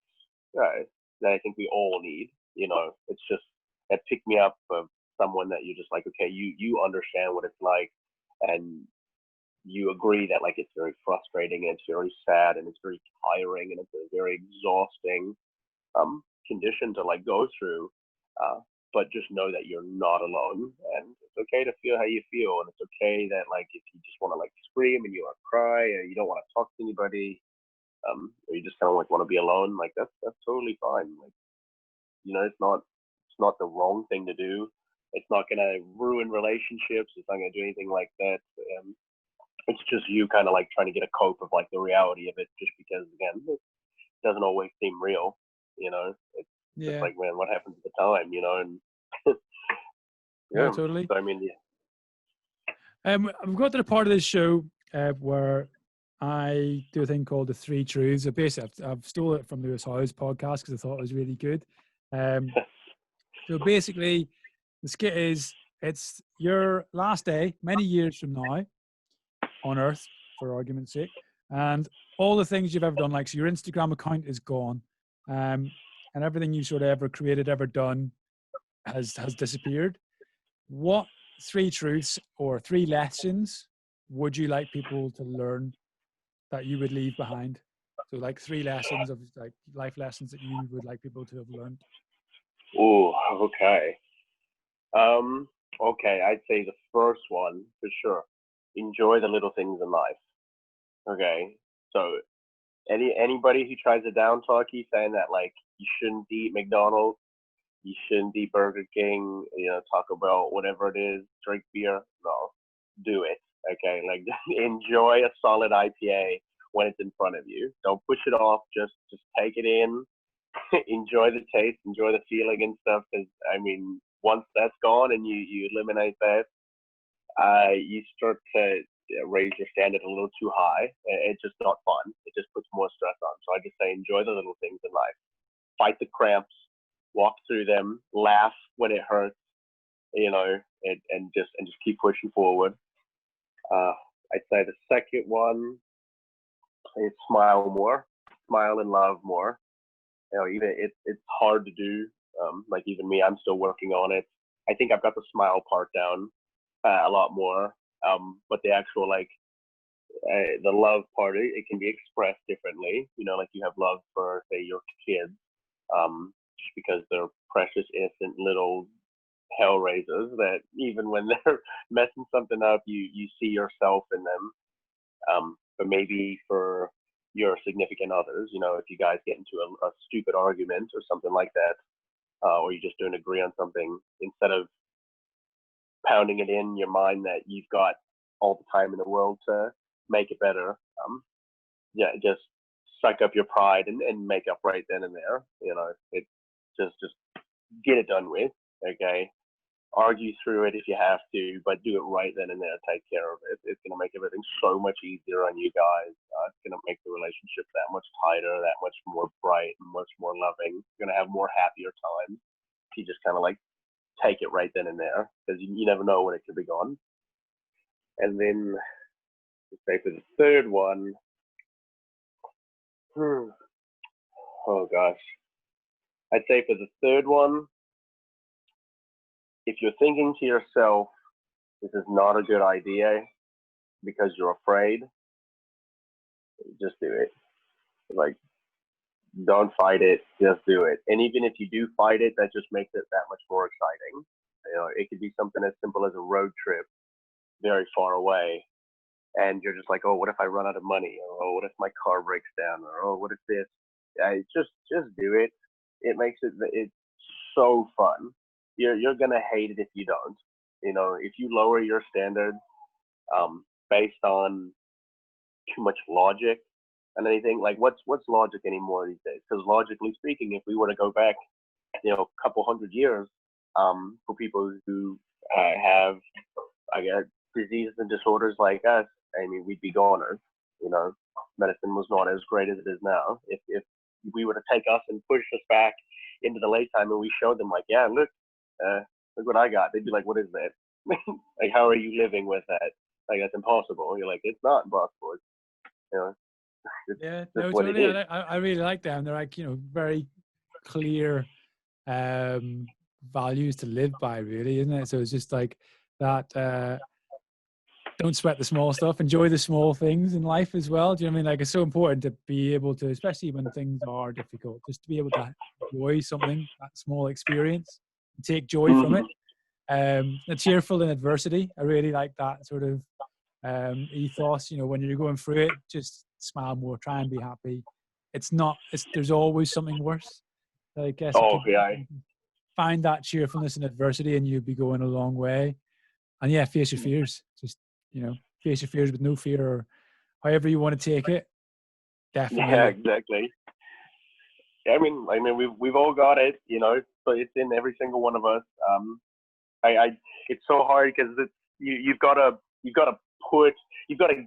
I think we all need. It's just that pick me up of someone that you're just like, okay, you understand what it's like, and you agree that like it's very frustrating and it's very sad and it's very tiring and it's a very exhausting condition to like go through. But just know that you're not alone, and it's okay to feel how you feel, and it's okay that like if you just want to like scream and you want to cry, or you don't want to talk to anybody, or you just kind of like want to be alone, like that's totally fine. Like, it's not the wrong thing to do. It's not gonna ruin relationships. It's not gonna do anything like that. It's just you kind of like trying to get a cope of like the reality of it, just because again, it doesn't always seem real. It's just like, man, what happens at the time, and yeah, totally. So, I mean, we've got to the part of this show where I do a thing called the Three Truths. Basically, I've stolen it from Lewis Howes' podcast because I thought it was really good. So basically, the skit is, it's your last day, many years from now, on Earth, for argument's sake, and all the things you've ever done, like, so your Instagram account is gone, and everything you sort of ever created, ever done, has disappeared. What three truths or three lessons would you like people to learn that you would leave behind? So like three lessons of like life lessons that you would like people to have learned. Oh, okay. Okay, I'd say the first one for sure. Enjoy the little things in life. Okay. So anybody who tries to down talk you saying that like you shouldn't eat McDonald's, you shouldn't eat Burger King, Taco Bell, whatever it is, drink beer, no. Do it. Okay. Like enjoy a solid IPA when it's in front of you. Don't push it off, just take it in. Enjoy the taste, enjoy the feeling and stuff, because I mean, once that's gone and you eliminate that, you start to raise your standard a little too high. It's just not fun. It just puts more stress on. So I just say enjoy the little things in life. Fight the cramps, walk through them, laugh when it hurts, and just keep pushing forward. I'd say the second one is smile more, smile and love more. Even it's hard to do. Like even me, I'm still working on it. I think I've got the smile part down a lot more. But the actual like the love part, it can be expressed differently. Like you have love for say your kids, just because they're precious, innocent little hell raisers that even when they're messing something up, you see yourself in them. But maybe for your significant others, if you guys get into a stupid argument or something like that, or you just don't agree on something, instead of pounding it in your mind that you've got all the time in the world to make it better, just suck up your pride and make up right then and there. It just get it done with. Okay. argue through it if you have to, but do it right then and there. Take care of it. It's going to make everything so much easier on you guys. It's going to make the relationship that much tighter, that much more bright, and much more loving. You're going to have more happier times if you just kind of like take it right then and there, because you never know when it could be gone. And then, say for the third one, oh gosh, I'd say for the third one, if you're thinking to yourself, this is not a good idea because you're afraid, just do it. Like, don't fight it, just do it. And even if you do fight it, that just makes it that much more exciting. You know, it could be something as simple as a road trip very far away, and you're just like, oh, what if I run out of money? Or, oh, what if my car breaks down? Or, oh, what if this? Just do it. It makes it's so fun. You're gonna hate it if you don't. You know, if you lower your standards based on too much logic and anything, like what's logic anymore these days? Because logically speaking, if we were to go back, you know, a couple hundred years, for people who have, I guess, diseases and disorders like us, I mean, we'd be goners. You know, medicine was not as great as it is now. If we were to take us and push us back into the late time and we showed them, like, yeah, look what I got, they'd be like, what is that? Like, how are you living with that? Like, that's impossible. You're like, it's not impossible. It's, you know, yeah, no, totally. I really like them. They're like, you know, very clear values to live by, really, isn't it? So it's just like that. Don't sweat the small stuff. Enjoy the small things in life as well. Do you know what I mean? Like, it's so important to be able to, especially when things are difficult, just to be able to enjoy something, that small experience, and take joy from it. And cheerful in adversity. I really like that sort of ethos. You know, when you're going through it, just smile more, try and be happy. There's always something worse. I guess find that cheerfulness in adversity and you'll be going a long way. And yeah, face your fears. Just, you know, face your fears with no fear, or however you want to take it. Definitely. Yeah, exactly. I mean, we've all got it, you know, so it's in every single one of us. It's so hard because you've got to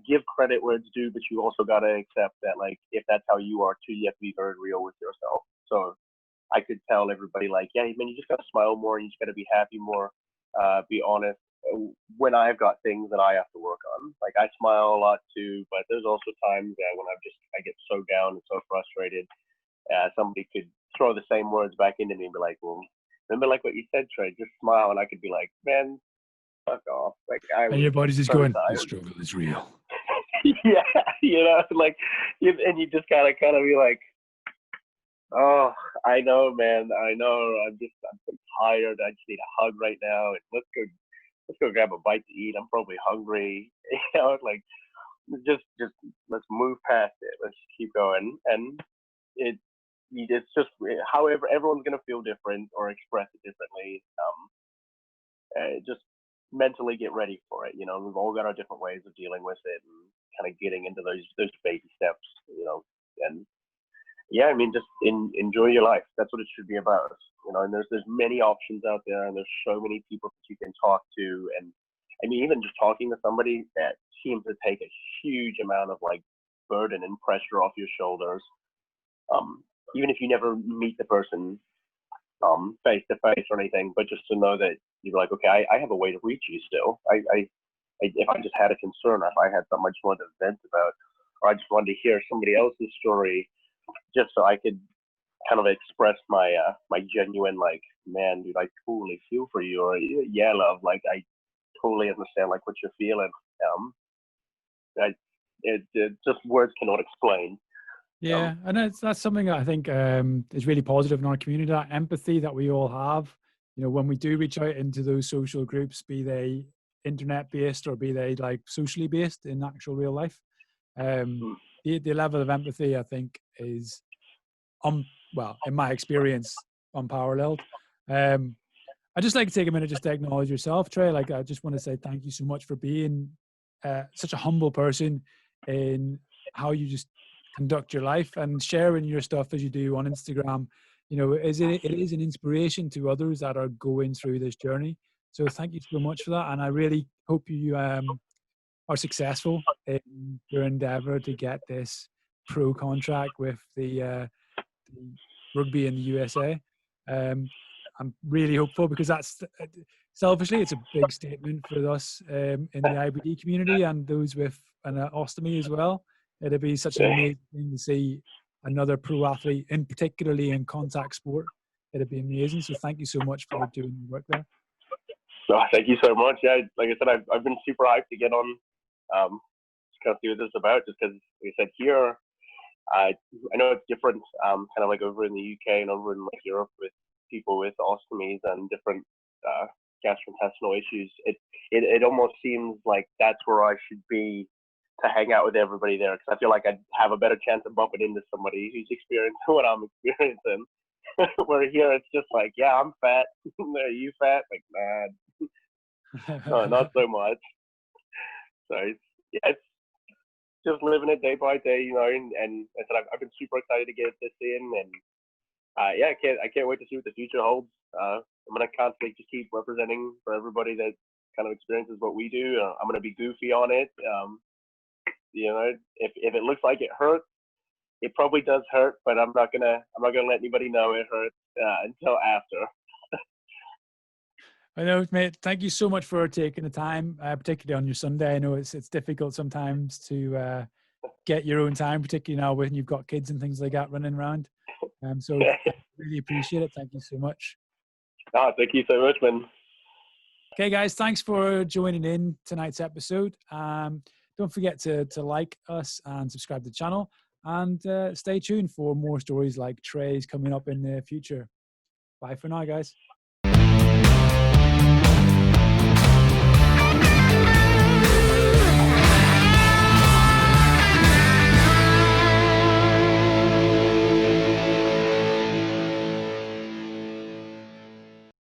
give credit where it's due, but you also got to accept that, like, if that's how you are too, you have to be very real with yourself. So I could tell everybody, like, yeah, man, you just got to smile more, you just got to be happy more, be honest. When I've got things that I have to work on, like, I smile a lot too, but there's also times when I get so down and so frustrated. Somebody could throw the same words back into me and be like, well, remember, like what you said, Trey, just smile. And I could be like, man, fuck off. Like, and your body's just going, the struggle is real. Yeah, you know, like, and you just gotta kind of be like, oh, I know, man, I know. I'm so tired. I just need a hug right now. And let's go grab a bite to eat. I'm probably hungry. You know, like, just let's move past it. Let's keep going. And it's just however everyone's gonna feel different or express it differently. Just mentally get ready for it. You know, we've all got our different ways of dealing with it and kind of getting into those baby steps. You know, and yeah, I mean, just enjoy your life. That's what it should be about. You know, and there's many options out there, and there's so many people that you can talk to. And I mean, even just talking to somebody that seems to take a huge amount of, like, burden and pressure off your shoulders. Even if you never meet the person face to face or anything, but just to know that you're like, okay, I have a way to reach you still. If I just had a concern, or if I had something I just wanted to vent about, or I just wanted to hear somebody else's story, just so I could kind of express my my genuine, like, man, dude, I totally feel for you, or yeah, love, like, I totally understand, like, what you're feeling. It just words cannot explain. Yeah, and that's something that I think is really positive in our community, that empathy that we all have. You know, when we do reach out into those social groups, be they internet-based or be they, like, socially based in actual real life, the level of empathy, I think, is, well, in my experience, unparalleled. I'd just like to take a minute just to acknowledge yourself, Trey. Like, I just want to say thank you so much for being such a humble person in how you just conduct your life and sharing your stuff as you do on Instagram. You know, it is an inspiration to others that are going through this journey. So thank you so much for that. And I really hope you are successful in your endeavor to get this pro contract with the rugby in the USA. I'm really hopeful because that's selfishly, it's a big statement for us in the IBD community and those with an ostomy as well. It'd be such an amazing thing to see another pro athlete, in particularly in contact sport. It'd be amazing. So thank you so much for doing the work there. So thank you so much. Yeah, like I said, I've been super hyped to get on, just kind of see what this is about. Just because, like I said, here, I know it's different, kind of like over in the UK and over in like Europe with people with ostomies and different gastrointestinal issues. It almost seems like that's where I should be to hang out with everybody there, because I feel like I'd have a better chance of bumping into somebody who's experiencing what I'm experiencing. Where here it's just like, yeah, I'm fat. Are you fat? Like, nah, no, not so much. So it's just living it day by day, you know. And I said I've been super excited to get this in, and yeah, I can't wait to see what the future holds. I'm gonna constantly just keep representing for everybody that kind of experiences what we do. I'm gonna be goofy on it. You know, if it looks like it hurts, it probably does hurt, but I'm not gonna let anybody know it hurts until after. I know, mate. Thank you so much for taking the time, particularly on your Sunday. I know it's difficult sometimes to get your own time, particularly now when you've got kids and things like that running around. So I really appreciate it. Thank you so much. Thank you so much, man. Okay, guys, thanks for joining in tonight's episode. Don't forget to like us and subscribe to the channel, and stay tuned for more stories like Trey's coming up in the future. Bye for now, guys.